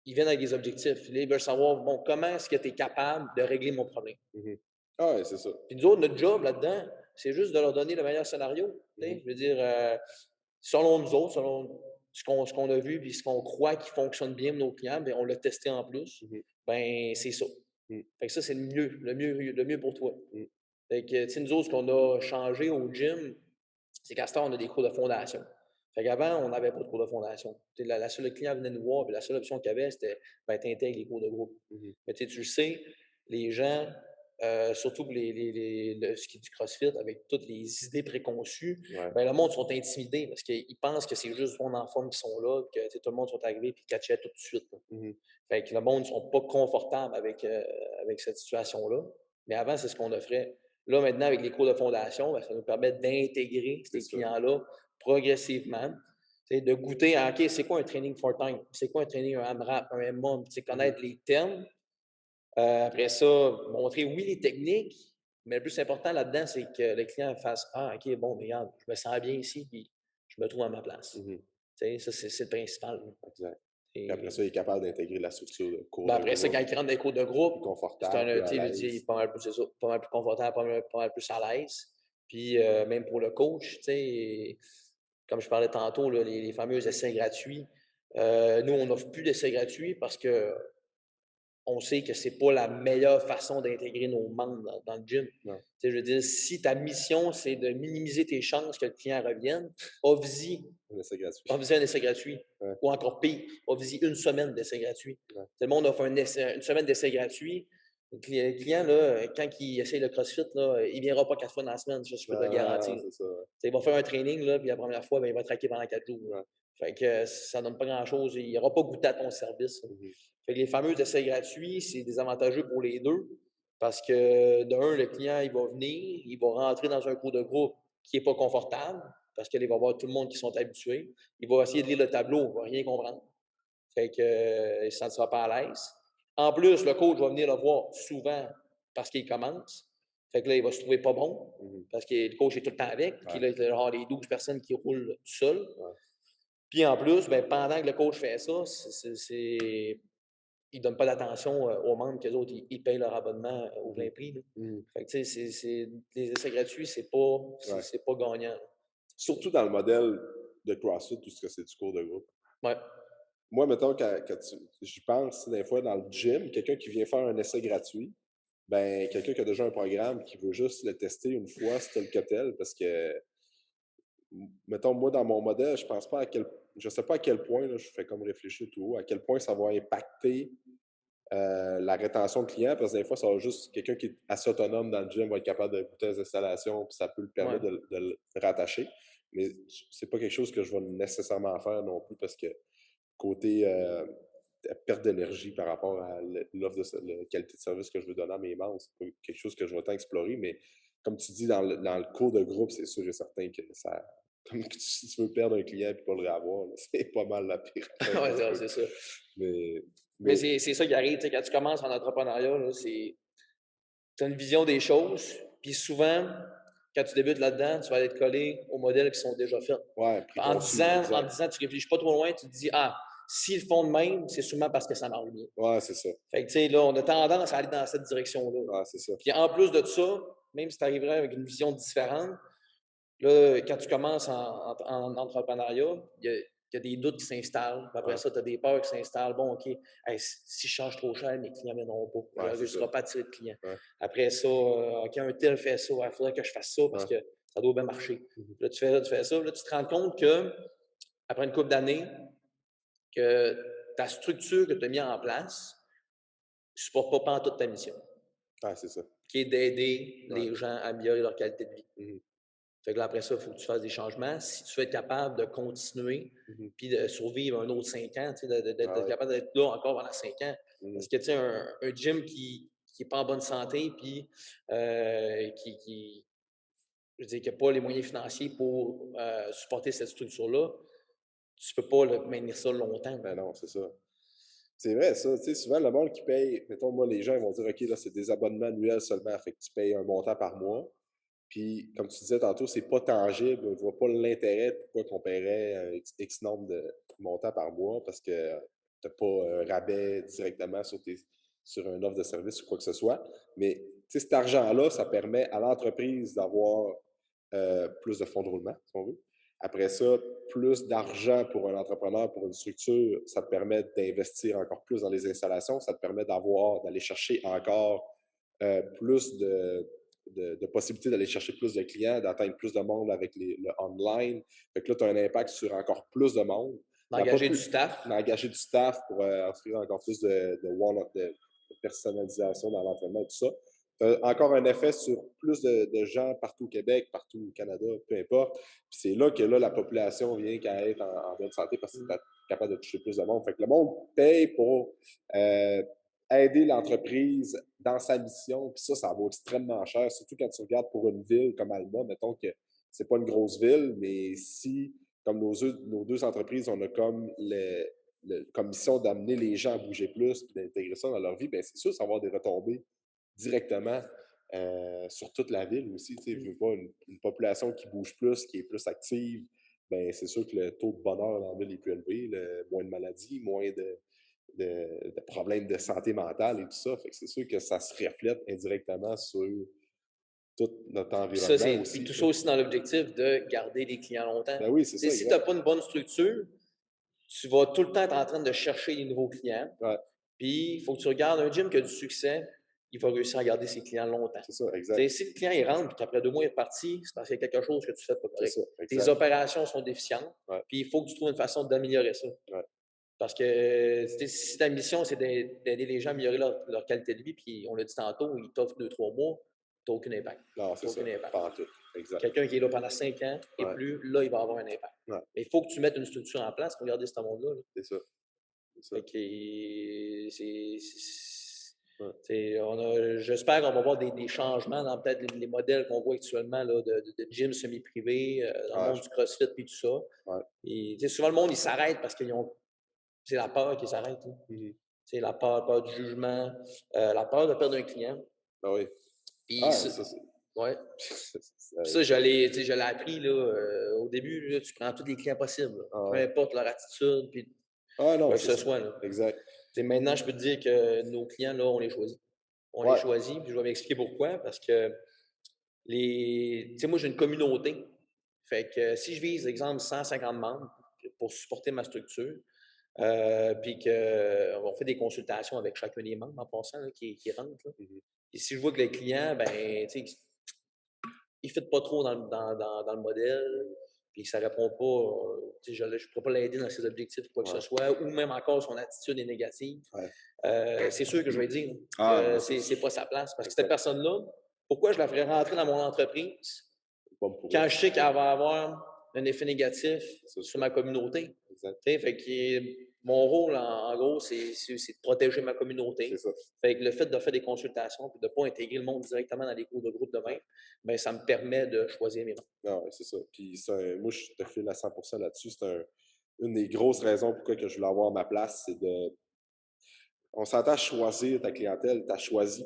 ils viennent avec des objectifs. Là, ils veulent savoir, bon, comment est-ce que tu es capable de régler mon problème? Mmh. Ah ouais, c'est ça. Puis nous autres, notre job là-dedans, c'est juste de leur donner le meilleur scénario. Mmh. Je veux dire, selon nous autres, selon ce qu'on a vu puis ce qu'on croit qui fonctionne bien pour nos clients, bien, on l'a testé en plus. Mmh. Ben, c'est ça. Mmh. Fait que ça, c'est le mieux pour toi. Mmh. Fait que, nous autres, ce qu'on a changé au gym, c'est qu'à ce temps, on a des cours de fondation. Fait qu'avant, on n'avait pas de cours de fondation. La seule client venait nous voir, puis la seule option qu'il y avait, c'était ben, t'intègres les cours de groupe. Mmh. Mais tu le sais, les gens, surtout pour ce qui est du CrossFit, avec toutes les idées préconçues, Ouais. ben, le monde sont intimidés parce qu'ils pensent que c'est juste du monde en forme qui sont là, que tout le monde sont arrivés et catchaient tout de suite. Là. Mmh. Fait que le monde ne sont pas confortables avec cette situation-là. Mais avant, c'est ce qu'on offrait. Là, maintenant, avec les cours de fondation, ben, ça nous permet d'intégrer C'est ces ça. clients-là progressivement. De goûter à, OK, c'est quoi un training for time? C'est quoi un training, un AMRAP, un MMOM? Mmh. Connaître les termes, Après ça, montrer, oui, les techniques, mais le plus important là-dedans, c'est que le client fasse ah, OK, bon, mais regarde, je me sens bien ici, puis je me trouve à ma place. Mhm. Tu sais, ça, c'est le principal. Exact. Puis après Et, ça, il est capable d'intégrer la structure de cours ben, de après ça, quand groupe, il rentre dans les cours de plus groupe, c'est confortable, un, plus tu à sais, je veux dire, il est l'aise. pas mal plus, c'est ça, pas mal plus confortable, pas mal plus à l'aise. Puis même pour le coach, tu sais, comme je parlais tantôt, là, les fameux essais gratuits. Nous, on n'offre plus d'essais gratuits parce que on sait que c'est pas la meilleure façon d'intégrer nos membres dans le gym. Non, Tu sais, je veux dire, si ta mission, c'est de minimiser tes chances que le client revienne, offre-y c'est gratuit. offre-y un essai gratuit. Ouais, Ou encore pire, offre-y une semaine d'essai gratuit. ouais. Tout le monde offre une semaine d'essai gratuit. Le client, là, quand il essaye le CrossFit, là, il ne viendra pas 4 fois dans la semaine, je peux te le Non, garantir. c'est ça. Ouais. Il va faire un training, là, puis la première fois, ben, il va traquer pendant 4 jours. Ouais. Fait que ça ne donne pas grand-chose. Il n'aura pas goûté à ton service. Mhm. Fait que les fameux essais gratuits, c'est désavantageux pour les deux. Parce que, d'un, le client, il va venir, il va rentrer dans un cours de groupe qui n'est pas confortable, parce qu'il va voir tout le monde qui sont habitués. Il va essayer de lire le tableau, il ne va rien comprendre. Fait que, il ne se sentira pas à l'aise. En plus, le coach va venir le voir souvent parce qu'il commence. Fait que là, il va se trouver pas bon Mhm. parce que le coach est tout le temps avec. Puis Ouais. là, il va y avoir les 12 personnes qui roulent tout seuls. Ouais. Puis en plus, ben, pendant que le coach fait ça, ils ne donnent pas d'attention aux membres qu'eux autres, ils payent leur abonnement au plein Mhm. prix. Là. Mhm. Fait que, tu sais, les essais gratuits, Ouais. c'est pas gagnant. Surtout dans le modèle de CrossFit, tout ce que c'est du cours de groupe. Ouais. Moi, mettons, j'y pense, des fois, dans le gym, quelqu'un qui vient faire un essai gratuit, ben, quelqu'un qui a déjà un programme qui veut juste le tester une fois, c'est tel que tel, parce que, mettons, moi, dans mon modèle, je pense pas je sais pas à quel point, là, je fais comme réfléchir tout haut, à quel point ça va impacter la rétention de clients, parce que des fois, ça va juste, quelqu'un qui est assez autonome dans le gym va être capable de goûter les installations, puis ça peut le Ouais. permettre de le rattacher. Mais c'est pas quelque chose que je vais nécessairement faire non plus, parce que côté perte d'énergie par rapport à l'offre la qualité de service que je veux donner à mes membres, c'est pas quelque chose que je vais tant explorer, mais comme tu dis, dans le cours de groupe, c'est sûr et certain que ça. Comme si tu veux perdre un client et pas le réavoir, c'est pas mal la pire affaire que tu Ouais, peux. c'est ça. Mais, Mais mais c'est ça qui arrive, tu sais, quand tu commences en entrepreneuriat, tu as une vision des choses, puis souvent, quand tu débutes là-dedans, tu vas être collé aux modèles qui sont déjà faits. ouais, préconçu, En exact. disant, tu réfléchis pas trop loin, tu te dis, ah, s'ils le font de même, c'est sûrement parce que ça marche bien. Ouais, c'est ça. Fait que, tu sais, là, on a tendance à aller dans cette direction-là. Ouais, c'est ça. Puis en plus de ça, même si tu arriverais avec une vision différente, là, quand tu commences en entrepreneuriat, il y a des doutes qui s'installent. Puis après Ouais, ça, tu as des peurs qui s'installent. Bon, OK, hey, si je change trop cher, mes clients ne viendront pas. Je ouais, ne c'est ça. réussirai pas à attirer de clients. Ouais, Après ça, OK, un tel fait ça. Il faudrait que je fasse ça parce ouais. que ça doit bien marcher. Mhm. Là, tu fais ça. Là, tu te rends compte que après une couple d'années, que ta structure que tu as mis en place ne supporte pas toute ta mission, Ouais, c'est ça. qui est d'aider Ouais. les gens à améliorer leur qualité de vie. Mhm. Fait que là, après ça, il faut que tu fasses des changements. Si tu veux être capable de continuer Mhm. puis de survivre un autre 5 ans, Ah d'être ouais. capable d'être là encore pendant 5 ans. Mhm. Parce que, tu sais, un gym qui n'est pas en bonne santé puis qui, je veux dire, qui n'a pas les moyens financiers pour supporter cette structure-là, tu ne peux pas maintenir ça longtemps. Ben non, c'est ça. C'est vrai, ça. Tu sais, souvent, le monde qui paye, mettons, moi, les gens ils vont dire, OK, là, c'est des abonnements annuels seulement. Fait que tu payes un montant par mois. Puis, comme tu disais tantôt, c'est pas tangible. On ne voit pas l'intérêt pourquoi on paierait un X nombre de montants par mois parce que tu n'as pas un rabais directement sur une offre de service ou quoi que ce soit. Mais, tu sais, cet argent-là, ça permet à l'entreprise d'avoir plus de fonds de roulement, si on veut. Après ça, plus d'argent pour un entrepreneur, pour une structure, ça te permet d'investir encore plus dans les installations, ça te permet d'aller chercher encore plus de possibilités d'aller chercher plus de clients, d'atteindre plus de monde avec le online. Fait que là, tu as un impact sur encore plus de monde. D'engager du staff. D'engager du staff pour offrir encore plus de personnalisation dans l'entraînement et tout ça. Encore un effet sur plus de gens partout au Québec, partout au Canada, peu importe. Puis c'est là que la population vient qu'à être en bonne santé parce que tu es capable de toucher plus de monde. Fait que le monde paye pour aider l'entreprise dans sa mission. Puis ça vaut extrêmement cher, surtout quand tu regardes pour une ville comme Alma. Mettons que c'est pas une grosse ville, mais si, comme nos deux entreprises, on a comme comme mission d'amener les gens à bouger plus puis d'intégrer ça dans leur vie, bien, c'est sûr, ça va avoir des retombées directement sur toute la ville aussi. Tu sais, je veux pas une population qui bouge plus, qui est plus active, ben c'est sûr que le taux de bonheur dans la ville est plus élevé, moins de maladies, moins de problèmes de santé mentale et tout ça. Fait que c'est sûr que ça se reflète indirectement sur tout notre environnement Puis aussi. tout Tu ça sais. aussi dans l'objectif de garder les clients longtemps. Ben oui, c'est Tu sais, ça, si tu n'as exact. pas une bonne structure, tu vas tout le temps être en train de chercher des nouveaux clients. Ouais, Puis, il faut que tu regardes un gym qui a du succès, il va réussir à garder ses clients longtemps. c'est ça, Tu sais, exact. si le client il rentre et qu'après 2 mois il est parti, c'est parce qu'il y a quelque chose que tu fais pas C'est correct. ça, Tes exact. opérations sont déficientes, Ouais, puis il faut que tu trouves une façon d'améliorer ça. ouais. Parce que si ta mission, c'est d'aider les gens à améliorer leur qualité de vie, puis on l'a dit tantôt, ils t'offrent 2, 3 mois, tu n'as aucun impact. Non, c'est T'as ça. aucun impact. Pas en tout. Exact. Quelqu'un qui est là pendant 5 ans et Ouais, plus, là, il va avoir un impact. ouais. Mais il faut que tu mettes une structure en place pour garder ce monde-là. Là. C'est ça. C'est ça. Fait que Ouais. j'espère qu'on va voir des changements dans peut-être les modèles qu'on voit actuellement là, de gym semi-privés, dans le Ouais, monde du CrossFit et tout ça. ouais. Et souvent, le monde, il s'arrête parce c'est la peur qui s'arrête. Mhm. La peur du jugement, la peur de perdre un client. Ah oui. Puis Ah, ça, c'est. ouais. Puis ça, Ça. je l'ai appris là, au début, là, tu prends tous les clients possibles, là, Ah peu ouais. importe leur attitude, puis Ah non, quoi que c'est ce ça. soit. Là. Exact. Maintenant, je peux te dire que nos clients, là, on les choisit. On les Ouais. choisit, puis je vais m'expliquer pourquoi. Parce que moi, j'ai une communauté. Fait que si je vise, exemple, 150 membres pour supporter ma structure, puis qu'on fait des consultations avec chacun des membres en passant là, qui rentrent. Là. Mhm. Et si je vois que le client, ben, il ne fit pas trop dans le modèle, puis ça ne répond pas, je ne pourrais pas l'aider dans ses objectifs ou quoi que ce Ouais. soit, ou même encore son attitude est négative, Ouais. c'est sûr que je vais dire Ah, que mais c'est pas sa place. Parce que cette exact. personne-là, pourquoi je la ferais rentrer dans mon entreprise Pas pour quand elle. je sais qu'elle va avoir un effet négatif C'est sur ça. ma communauté? Exact. Fait que mon rôle, en gros, c'est de protéger ma C'est communauté. ça. Fait que le fait de faire des consultations et de ne pas intégrer le monde directement dans les cours de groupe de même, ben, ça me permet de choisir mes membres. Non, ouais, c'est ça. Puis moi, je te file à 100% là-dessus. Une des grosses raisons pourquoi que je voulais avoir ma place, c'est de. On s'entend choisir ta clientèle, tu as choisi.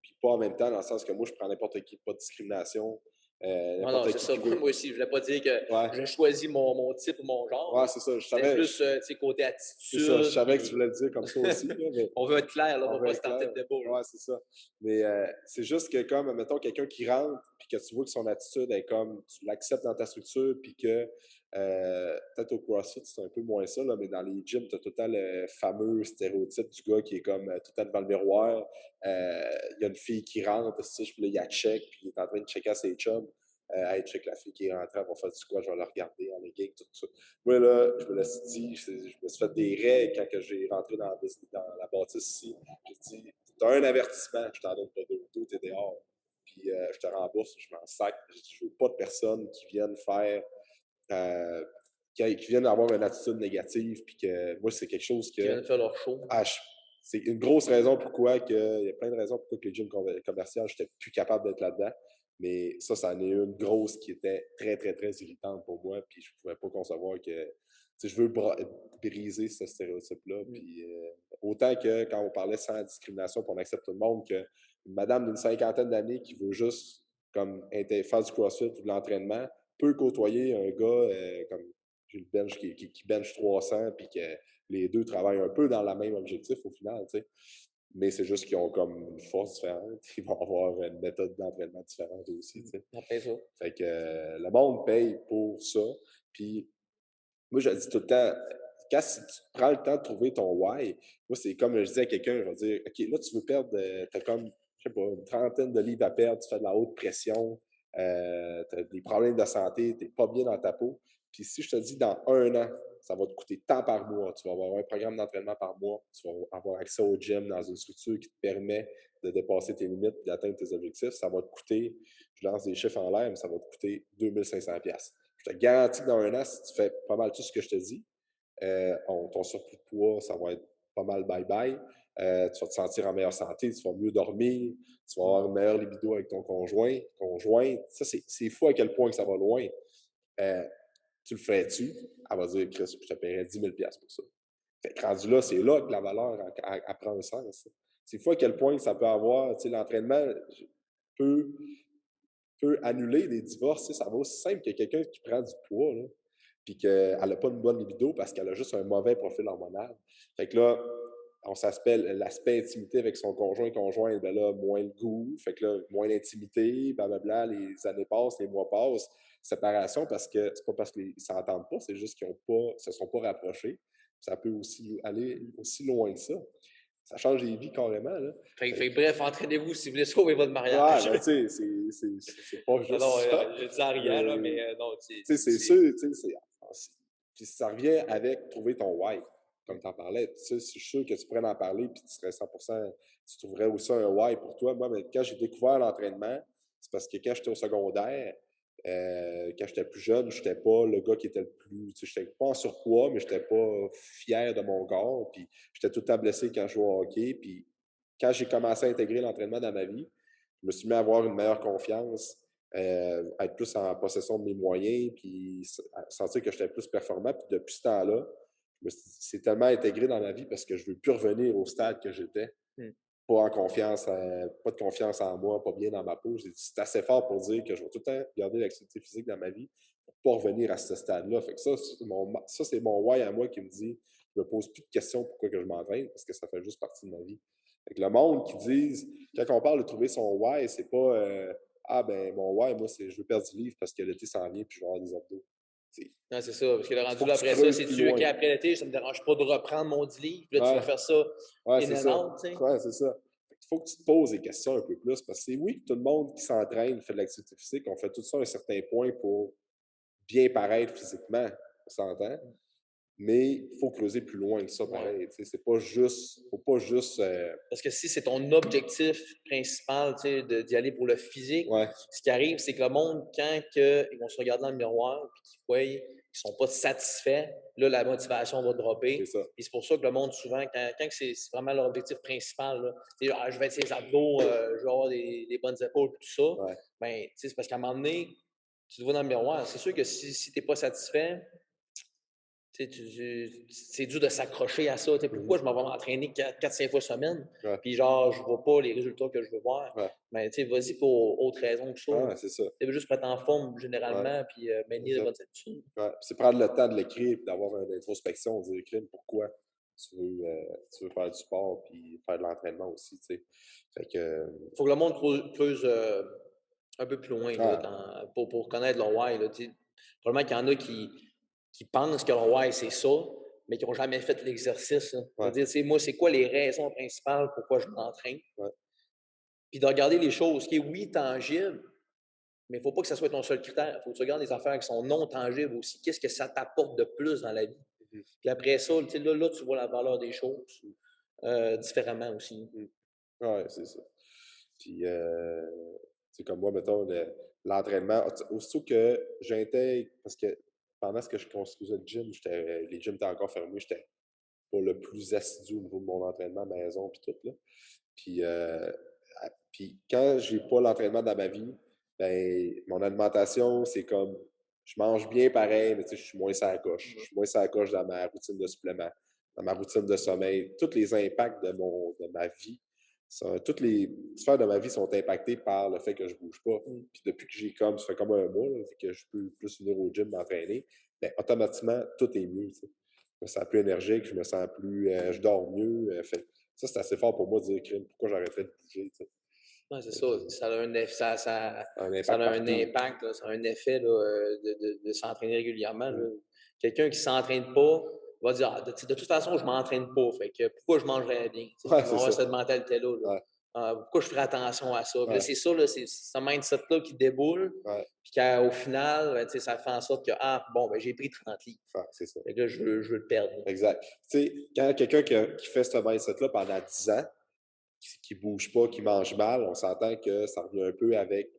Puis pas en même temps, dans le sens que moi, je prends n'importe qui, pas de discrimination. Non, non, N'importe c'est ça. qui veut. Moi aussi, je ne voulais pas dire que Ouais, je choisis mon type ou mon genre. ouais, c'est ça. Je C'était savais, plus côté c'est ça. Je attitude. savais que tu Puis voulais le dire comme ça aussi, là, mais on veut être clair, là, on on ne va veut pas être starter clair. le débat. Là. Ouais, c'est ça. Mais c'est juste que comme, mettons, quelqu'un qui rentre, puis que tu vois que son attitude est comme, tu l'acceptes dans ta structure, puis que peut-être au CrossFit, c'est un peu moins ça, là, mais dans les gyms, tu as tout le temps le fameux stéréotype du gars qui est comme tout le temps devant le miroir. Il y a une fille qui rentre, puis là, il a check, puis il est en train de checker à ses chums. Hey, check la fille qui est rentrée, elle va faire du squat, je vais la regarder en legging, tout ça. Moi, là, je me suis dit, je me suis fait des règles quand que j'ai rentré dans la bâtisse ici. J'ai dit, t'as un avertissement, je t'en donne pas deux, t'es dehors. Puis je te rembourse, je m'en sac. Je veux pas de personnes qui viennent faire, euh, qui viennent avoir une attitude négative. Puis que moi, c'est quelque chose Qui que. viennent faire leur show. C'est une grosse raison pourquoi il y a plein de raisons pourquoi que les gyms commerciaux, j'étais plus capable d'être là-dedans. Mais ça en est une grosse qui était très, très, très irritante pour moi. Puis je ne pouvais pas concevoir que. Je veux briser ce stéréotype-là. Puis autant que quand on parlait sans discrimination, puis on accepte tout le monde, qu'une madame d'une cinquantaine d'années qui veut juste comme faire du CrossFit ou de l'entraînement peut côtoyer un gars comme Jules Bench qui bench 300 puis que les deux travaillent un peu dans le même objectif au final. T'sais. Mais c'est juste qu'ils ont comme une force différente. Ils vont avoir une méthode d'entraînement différente aussi. T'sais. Après ça. Fait que le monde paye pour ça. Puis moi, je dis tout le temps, quand si tu prends le temps de trouver ton why, moi, c'est comme je disais à quelqu'un, je vais dire, OK, là, tu veux perdre, tu as comme, je sais pas, une trentaine de livres à perdre, tu fais de la haute pression, tu as des problèmes de santé, tu n'es pas bien dans ta peau. Puis si je te dis dans 1 an, ça va te coûter tant par mois, tu vas avoir un programme d'entraînement par mois, tu vas avoir accès au gym dans une structure qui te permet de dépasser tes limites et d'atteindre tes objectifs, ça va te coûter, je lance des chiffres en l'air, mais ça va te coûter 2500$. Je te garantis que dans 1 an, si tu fais pas mal tout ce que je te dis, ton surplus de poids, ça va être pas mal bye-bye. Tu vas te sentir en meilleure santé, tu vas mieux dormir, tu vas avoir une meilleure libido avec ton conjoint. Ça, c'est fou à quel point que ça va loin. Tu le ferais-tu? Elle va dire, Chris, je te paierais 10 000$ pour ça. Fait que rendu là, c'est là que la valeur prend un sens. C'est fou à quel point ça peut avoir, tu sais, l'entraînement peut, peut annuler des divorces. Tu sais, ça va aussi simple que quelqu'un qui prend du poids, là, puis qu'elle n'a pas une bonne libido parce qu'elle a juste un mauvais profil hormonal. Fait que là, on s'appelle l'aspect intimité avec son conjoint, ben là, moins le goût, fait que là, moins d'intimité, blablabla, les années passent, les mois passent, séparation parce que c'est pas parce qu'ils s'entendent pas, c'est juste qu'ils ont pas, se sont pas rapprochés. Ça peut aussi aller aussi loin que ça. Ça change les vies carrément, là. Bref, entraînez-vous si vous voulez sauver votre Ouais, mariage. ben tu sais, c'est pas juste Alors, ça. je dis en riant, là, mais non, Tu sais, c'est sûr, tu sais, puis ça revient avec trouver ton why, comme tu en parlais. Tu sais, je suis sûr que tu pourrais en parler, puis tu serais 100%, tu trouverais aussi un why pour toi. Moi, mais quand j'ai découvert l'entraînement, c'est parce que quand j'étais au secondaire, quand j'étais plus jeune, je n'étais pas le gars qui était le plus. Tu sais, je n'étais pas en surpoids, mais je n'étais pas fier de mon corps. Puis j'étais tout le temps blessé quand je jouais au hockey. Puis quand j'ai commencé à intégrer l'entraînement dans ma vie, je me suis mis à avoir une meilleure confiance, être plus en possession de mes moyens, puis sentir que j'étais plus performant. Puis depuis ce temps-là, c'est tellement intégré dans ma vie parce que je ne veux plus revenir au stade que j'étais. Pas en confiance, pas de confiance en moi, pas bien dans ma peau. C'est assez fort pour dire que je vais tout le temps garder l'activité physique dans ma vie pour pas revenir à ce stade-là. Fait que ça, c'est mon why à moi qui me dit, je me pose plus de questions pourquoi que je m'entraîne parce que ça fait juste partie de ma vie. Fait que le monde qui dit, quand on parle de trouver son why, c'est pas ah ben mon why, moi, c'est je veux perdre du livre parce que l'été s'en vient puis je vais avoir des abdos. Non, c'est ça. Parce que le rendu Faut là, que tu après ça, creuses c'est plus tu OK, loin. après l'été, ça ne me dérange pas de reprendre mon 10 livres. Puis là, tu vas Ouais, faire ça ouais, in c'est and ça. out, tu sais. Ouais, c'est ça. Il faut que tu te poses des questions un peu plus parce que c'est oui que tout le monde qui s'entraîne, fait de l'activité physique, on fait tout ça à un certain point pour bien paraître physiquement, on s'entend. Mais il faut creuser plus loin que ça, Ouais. pareil. C'est pas juste. Faut pas juste. Parce que si c'est ton objectif principal, tu sais, d'y aller pour le physique, Ouais, ce qui arrive, c'est que le monde, quand ils vont se regarder dans le miroir et qu'ils voient qu'ils ne sont pas satisfaits, là, la motivation va c'est dropper. ça. Et c'est pour ça que le monde, souvent, quand c'est vraiment leur objectif principal, là, je vais être ces abdos, je vais avoir des bonnes épaules, tout ça, Ouais, ben, c'est parce qu'à un moment donné, tu te vois dans le miroir. C'est sûr que si tu n'es pas satisfait, c'est dur de s'accrocher à ça. Pourquoi mhm, je m'en vais m'entraîner 4-5 fois semaine, ouais, puis genre, je ne vois pas les résultats que je veux voir? ouais. Mais vas-y pour autre raison que ça. Ah, c'est ça. Juste pour être en forme Ouais, généralement, puis maintenir les exact. bonnes habitudes. Ouais. C'est prendre le temps de l'écrire et d'avoir une introspection, dire crime, pourquoi tu veux faire du sport puis faire de l'entraînement aussi, tu sais. Fait que. Il faut que le monde creuse un peu plus loin là, Ah, pour connaître leur why. Là, probablement qu'il y en a qui pensent que leur why, c'est ça, mais qui n'ont jamais fait l'exercice. Là. ouais, Dire, moi, c'est quoi les raisons principales pourquoi je m'entraîne? ouais. Puis de regarder les choses qui est, oui, tangibles, mais il ne faut pas que ça soit ton seul critère. Il faut que tu regardes les affaires qui sont non tangibles aussi. Qu'est-ce que ça t'apporte de plus dans la vie? Mhm, Puis après ça, là, tu vois la valeur des choses différemment aussi. mhm. Ouais, c'est ça. Puis, c'est comme moi, mettons, l'entraînement, aussitôt que j'intègre, parce que pendant ce que je construisais le gym, les gyms étaient encore fermés, j'étais pas le plus assidu au niveau de mon entraînement maison puis tout, là. Puis, puis quand j'ai pas l'entraînement dans ma vie, ben, mon alimentation, c'est comme, je mange bien pareil, mais tu sais, je suis moins sur la coche. Je suis moins sur la coche dans ma routine de supplément, dans ma routine de sommeil. Tous les impacts de ma vie, toutes les sphères de ma vie sont impactées par le fait que je bouge pas. Puis depuis que ça fait comme un mois, là, que je peux plus venir au gym m'entraîner, ben, automatiquement, tout est mieux. Tu sais. Je me sens plus énergique, je dors mieux. Ça, c'est assez fort pour moi de dire, crime, pourquoi j'arrêterais de bouger, tu sais. Ouais, c'est ça. Ça a un, Un ça a impact un partout. impact, là, ça a un effet là, de s'entraîner régulièrement. Là. Mm. Quelqu'un qui ne s'entraîne pas va dire de toute façon, je ne m'entraîne pas. Fait que pourquoi je mangerais bien? Ouais, Ils vont c'est avoir ça. cette mentalité-là. Là. Ouais, Pourquoi je ferais attention à ça? Puis là, ouais, c'est ça, là, c'est ce mindset-là qui déboule. ouais. Puis qu'au final, ben, ça fait en sorte que bon, ben, j'ai pris 30 livres. Ouais, c'est ça. Fait que là, je veux le perdre. Là. Exact. Tu sais, quand quelqu'un qui fait ce mindset-là pendant 10 ans, qui bouge pas, qui mange mal, on s'entend que ça revient un peu avec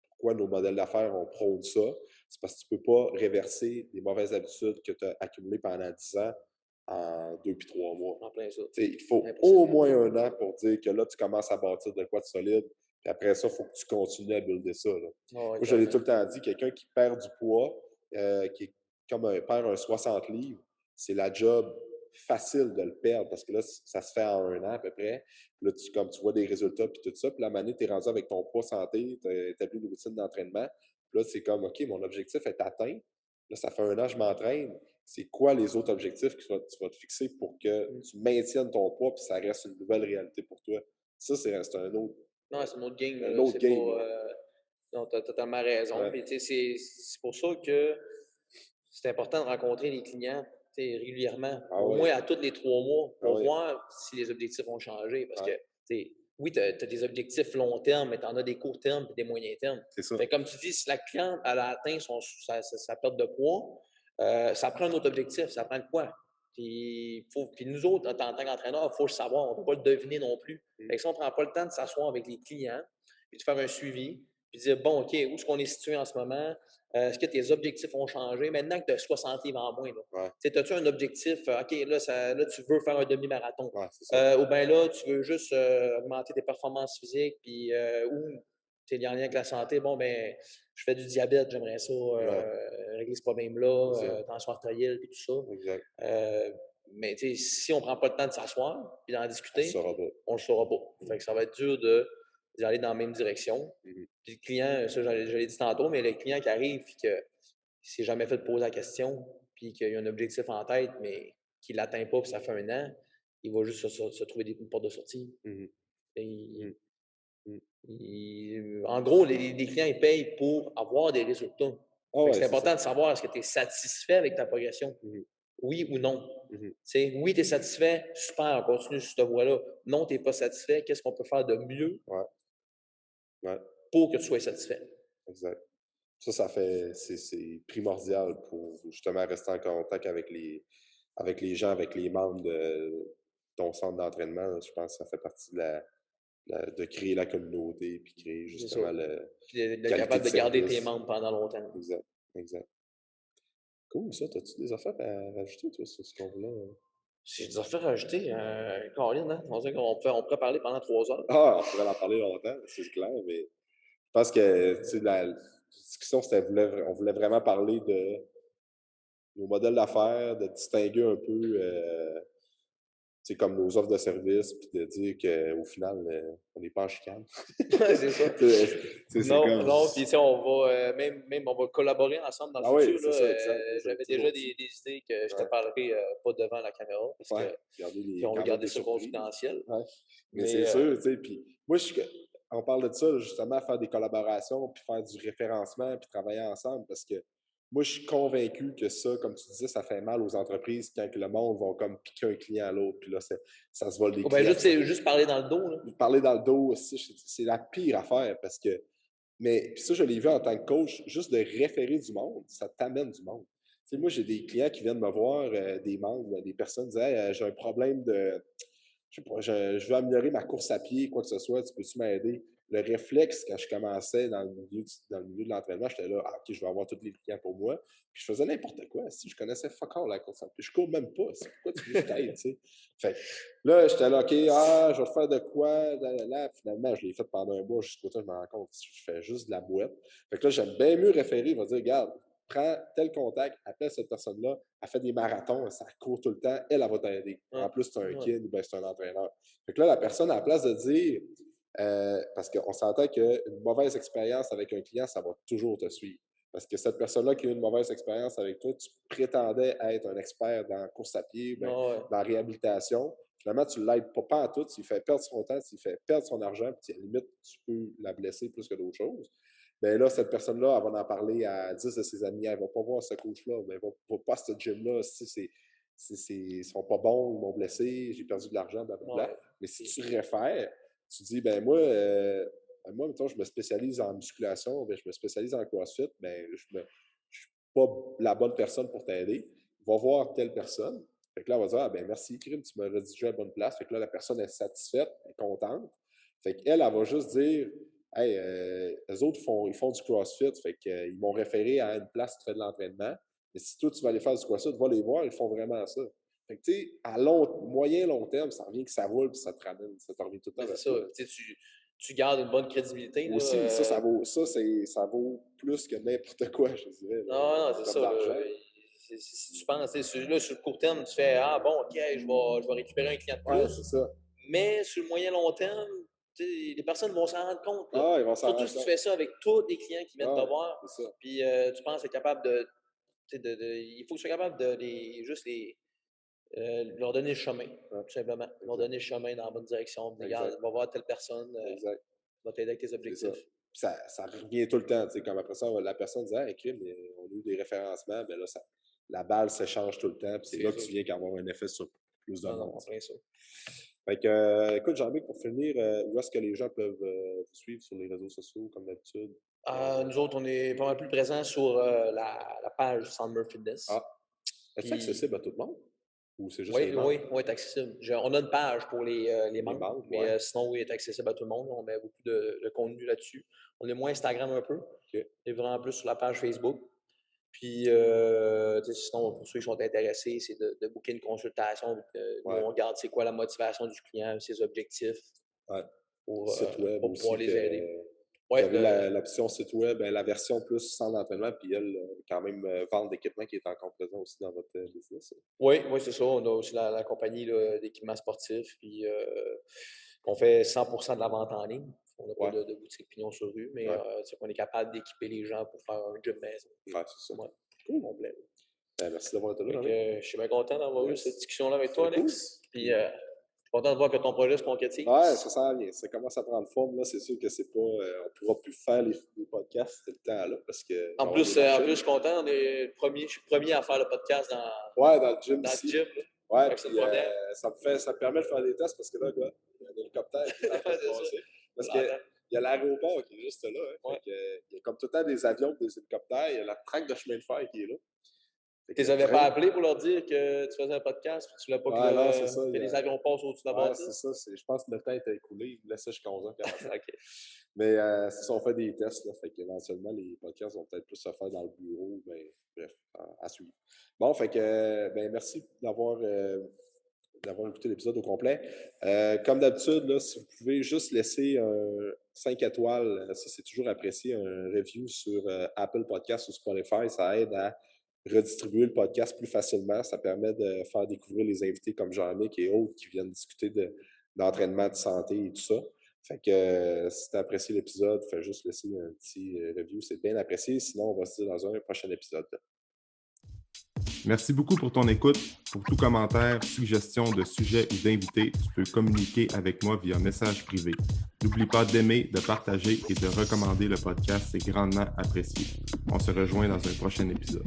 pourquoi nos modèles d'affaires ont prône ça. C'est parce que tu peux pas réverser des mauvaises habitudes que tu as accumulées pendant 10 ans en 2 puis 3 mois. En plein ça. Tu sais, il faut Impossible. au moins un an pour dire que là, tu commences à bâtir de quoi de solide. Puis après ça, il faut que tu continues à builder ça. Là. Oh, Moi, je l'ai exactement. tout le temps dit, quelqu'un qui perd du poids, qui est perd un 60 livres, c'est la job facile de le perdre parce que là, ça se fait en 1 an à peu près. Puis là, comme tu vois des résultats puis tout ça. Puis la manée, tu es rendu avec ton poids santé, tu as établi une routine d'entraînement. Puis là, c'est comme, OK, mon objectif est atteint. Là, ça fait 1 an que je m'entraîne. C'est quoi les autres objectifs que tu vas te fixer pour que tu maintiennes ton poids puis ça reste une nouvelle réalité pour toi? Ça, c'est un autre, Non, c'est un autre game. un Là. autre C'est game. pas. Non, tu as totalement raison. Ouais. Puis, c'est pour ça que c'est important de rencontrer les clients régulièrement, au moins à tous les 3 mois, pour voir si les objectifs ont changé. Parce que, oui, tu as des objectifs long terme, mais tu en as des court terme et des moyens termes. C'est ça. Fait, comme tu dis, si la cliente elle a atteint sa perte de poids, ça prend un autre objectif. Ça prend de quoi? Puis nous autres, en tant qu'entraîneur, il faut le savoir. On ne peut pas le deviner non plus. Fait que si on ne prend pas le temps de s'asseoir avec les clients, puis de faire un suivi, puis de dire, bon, OK, où est-ce qu'on est situé en ce moment? Est-ce que tes objectifs ont changé? Maintenant que tu as 60 livres en moins, as-tu un objectif? OK, là, tu veux faire un demi-marathon. Ou bien là, tu veux juste augmenter tes performances physiques, puis ou tu es en lien avec la santé. Bon, ben, je fais du diabète, j'aimerais ça régler ce problème-là, tension artérielle, puis tout ça. Exact. Mais si on ne prend pas le temps de s'asseoir et d'en discuter, on ne le saura pas. Fait que ça va être dur d'aller dans la même direction. Puis le client, ça, je l'ai dit tantôt, mais le client qui arrive et qu'il ne s'est jamais fait poser la question, puis qu'il a un objectif en tête, mais qu'il ne l'atteint pas, puis ça fait 1 an, il va juste se trouver des portes de sortie. En gros, les clients, ils payent pour avoir des résultats. C'est important de savoir est-ce que tu es satisfait avec ta progression. Oui ou non. Oui, tu es satisfait, super, continue sur cette voie-là. Non, tu n'es pas satisfait, qu'est-ce qu'on peut faire de mieux pour que tu sois satisfait? Exact. Ça fait, c'est primordial pour justement rester en contact avec les gens, avec les membres de ton centre d'entraînement. Je pense que ça fait partie de créer la communauté puis créer justement puis d'être capable de garder tes membres pendant longtemps. Exact. Cool, ça. As-tu des affaires à rajouter, toi, sur ce qu'on voulait? J'ai des affaires à rajouter. Caroline, hein? On pourrait parler pendant 3 heures. On pourrait en parler longtemps, c'est clair, mais je pense que la discussion, on voulait vraiment parler de nos modèles d'affaires, de distinguer un peu comme nos offres de services, puis de dire qu'au final, on n'est pas en chicane. C'est ça. Non, puis on va même on va collaborer ensemble dans le futur. J'avais déjà des idées que je te parlerai pas devant la caméra, parce que on va garder ça confidentiel. Mais c'est sûr, tu sais, puis moi, on parle de ça, justement, faire des collaborations, puis faire du référencement, puis travailler ensemble, parce que moi, je suis convaincu que ça, comme tu disais, ça fait mal aux entreprises quand le monde va comme piquer un client à l'autre, puis là, ça se vole des clients. Juste parler dans le dos. Là. Parler dans le dos, c'est la pire affaire, parce que... Mais puis ça, je l'ai vu en tant que coach, juste de référer du monde, ça t'amène du monde. Tu sais, moi, j'ai des clients qui viennent me voir, des membres, des personnes qui disent hey, j'ai un problème de... Je sais pas, je veux améliorer ma course à pied, quoi que ce soit, tu peux-tu m'aider? Le réflexe, quand je commençais dans le milieu de l'entraînement, j'étais là, OK, je vais avoir tous les clients pour moi. Puis je faisais n'importe quoi. Si je connaissais fuck all la course à pied, je cours même pas. C'est pourquoi tu veux que je t'aide, tu sais? Fait là, j'étais là, OK, je vais te faire de quoi? Là, finalement, je l'ai fait pendant un mois jusqu'au temps que je me rends compte que je fais juste de la boîte. Fait que là, j'aime bien mieux référer, il va dire, regarde, prends tel contact, appelle cette personne-là, elle fait des marathons, ça court tout le temps, elle va t'aider. En plus, c'est un kid, ben, c'est un entraîneur. Fait que là, la personne, à la place de dire, parce qu'on s'entend qu'une mauvaise expérience avec un client, ça va toujours te suivre. Parce que cette personne-là qui a eu une mauvaise expérience avec toi, tu prétendais être un expert dans la course à pied, dans la réhabilitation. Finalement, tu ne l'aides pas en tout, tu lui fais perdre son temps, tu lui fais perdre son argent, puis à la limite, tu peux la blesser plus que d'autres choses. Bien là, cette personne-là, elle va en parler à 10 de ses amis. Elle ne va pas voir ce coach-là, mais elle ne va pas à ce gym-là. Ils ne sont pas bons, ils m'ont blessé, j'ai perdu de l'argent, blablabla. Mais si tu réfères, tu dis, ben moi, mettons, je me spécialise en musculation, ben, je me spécialise en CrossFit, ben, je ne suis pas la bonne personne pour t'aider. Va voir telle personne. Fait que là, on va dire, ben merci, Krim, tu m'as redirigé à la bonne place. Fait que là, la personne est satisfaite, elle est contente. Fait qu'elle, elle va juste dire, hey, eux autres, ils font du CrossFit, fait qu'ils m'ont référé à une place qui fait de l'entraînement. Mais si toi, tu vas aller faire du CrossFit, va les voir, ils font vraiment ça. Fait que, tu sais, à moyen, long terme, ça revient que ça roule puis ça te ramène, ça te revient tout le temps. C'est ça. Tu gardes une bonne crédibilité. Là, aussi, ça vaut plus que n'importe quoi, je dirais. Non, c'est ça. Si tu penses, là, sur le court terme, tu fais « Ah bon, OK, je vais récupérer un client de plus. » Ouais, c'est ça. Mais sur le moyen long terme, les personnes vont s'en rendre compte. Ah, ils vont s'en Surtout rendre si tu compte. fais ça avec tous les clients qui viennent te voir. C'est ça. Puis tu penses être capable il faut que tu sois capable de leur donner le chemin, tout simplement. Leur donner le chemin dans la bonne direction. Regarde, va voir telle personne, va t'aider avec tes objectifs. Ça revient tout le temps. Comme après ça, la personne dit « Hey, crime, on a eu des référencements. » Ben là, la balle s'échange tout le temps. Puis c'est là que tu viens qu'avoir un effet sur plus de monde. Fait que, écoute, Jean-Michel, pour finir, où est-ce que les gens peuvent vous suivre sur les réseaux sociaux, comme d'habitude? Nous autres, on est pas mal plus présents sur la page Summer Fitness. Ah. Est-ce accessible à tout le monde? Ou c'est juste les membres? Oui, c'est accessible. On a une page pour les membres, mais sinon, oui, il est accessible à tout le monde. On met beaucoup de contenu là-dessus. On est moins Instagram un peu. Okay. On est vraiment plus sur la page Facebook. Puis, sinon, pour ceux qui sont intéressés, c'est de booker une consultation. Où on regarde c'est quoi la motivation du client, ses objectifs. Pour pouvoir les aider. Vous avez l'option site web, la version plus sans entraînement, puis elle, quand même, vente d'équipement qui est encore présent aussi dans votre business. Oui, c'est ça. On a aussi la compagnie d'équipements sportifs, puis on fait 100% de la vente en ligne. On n'a pas de boutique pignon sur rue, mais on est capable d'équiper les gens pour faire un gym maison. Ouais, c'est ça. Cool, complet. Merci d'avoir été là. Je suis bien content d'avoir eu cette discussion-là avec toi, Alex. Puis, je suis content de voir que ton projet se concrétise. Oui, ça sent bien. Ça commence à prendre forme. Là. C'est sûr que c'est pas. On ne pourra plus faire les podcasts tout le temps là. Parce que, en plus, je suis content. Je suis premier à faire le podcast dans le gym. Dans le gym. Oui, puis ça me permet de faire des tests parce que là, il y a un hélicoptère qui est en train de passer. Parce qu'il y a l'aéroport qui est juste là. Hein. Il y a comme tout le temps des avions, des hélicoptères. Il y a la traque de chemin de fer qui est là. Tu les avais pas appelés pour leur dire que tu faisais un podcast puis tu l'as pas que les avions passent au-dessus de la bâtisse? C'est ça. Je pense que le temps était écoulé. Ils me laissaient jusqu'à 11h45. OK. Mais c'est ça, on fait des tests. Là, fait qu'éventuellement, les podcasts vont peut-être plus se faire dans le bureau. Mais bref, à suivre. Bon, fait que merci d'avoir écouté l'épisode au complet. Comme d'habitude, là, si vous pouvez juste laisser un 5 étoiles, ça c'est toujours apprécié, un review sur Apple Podcasts ou Spotify, ça aide à redistribuer le podcast plus facilement. Ça permet de faire découvrir les invités comme Jean-Michel et autres qui viennent discuter d'entraînement, de santé et tout ça. Fait que si tu as apprécié l'épisode, fais juste laisser un petit review, c'est bien apprécié. Sinon, on va se dire dans un prochain épisode. Merci beaucoup pour ton écoute. Pour tout commentaire, suggestion de sujet ou d'invité, tu peux communiquer avec moi via message privé. N'oublie pas d'aimer, de partager et de recommander le podcast, c'est grandement apprécié. On se rejoint dans un prochain épisode.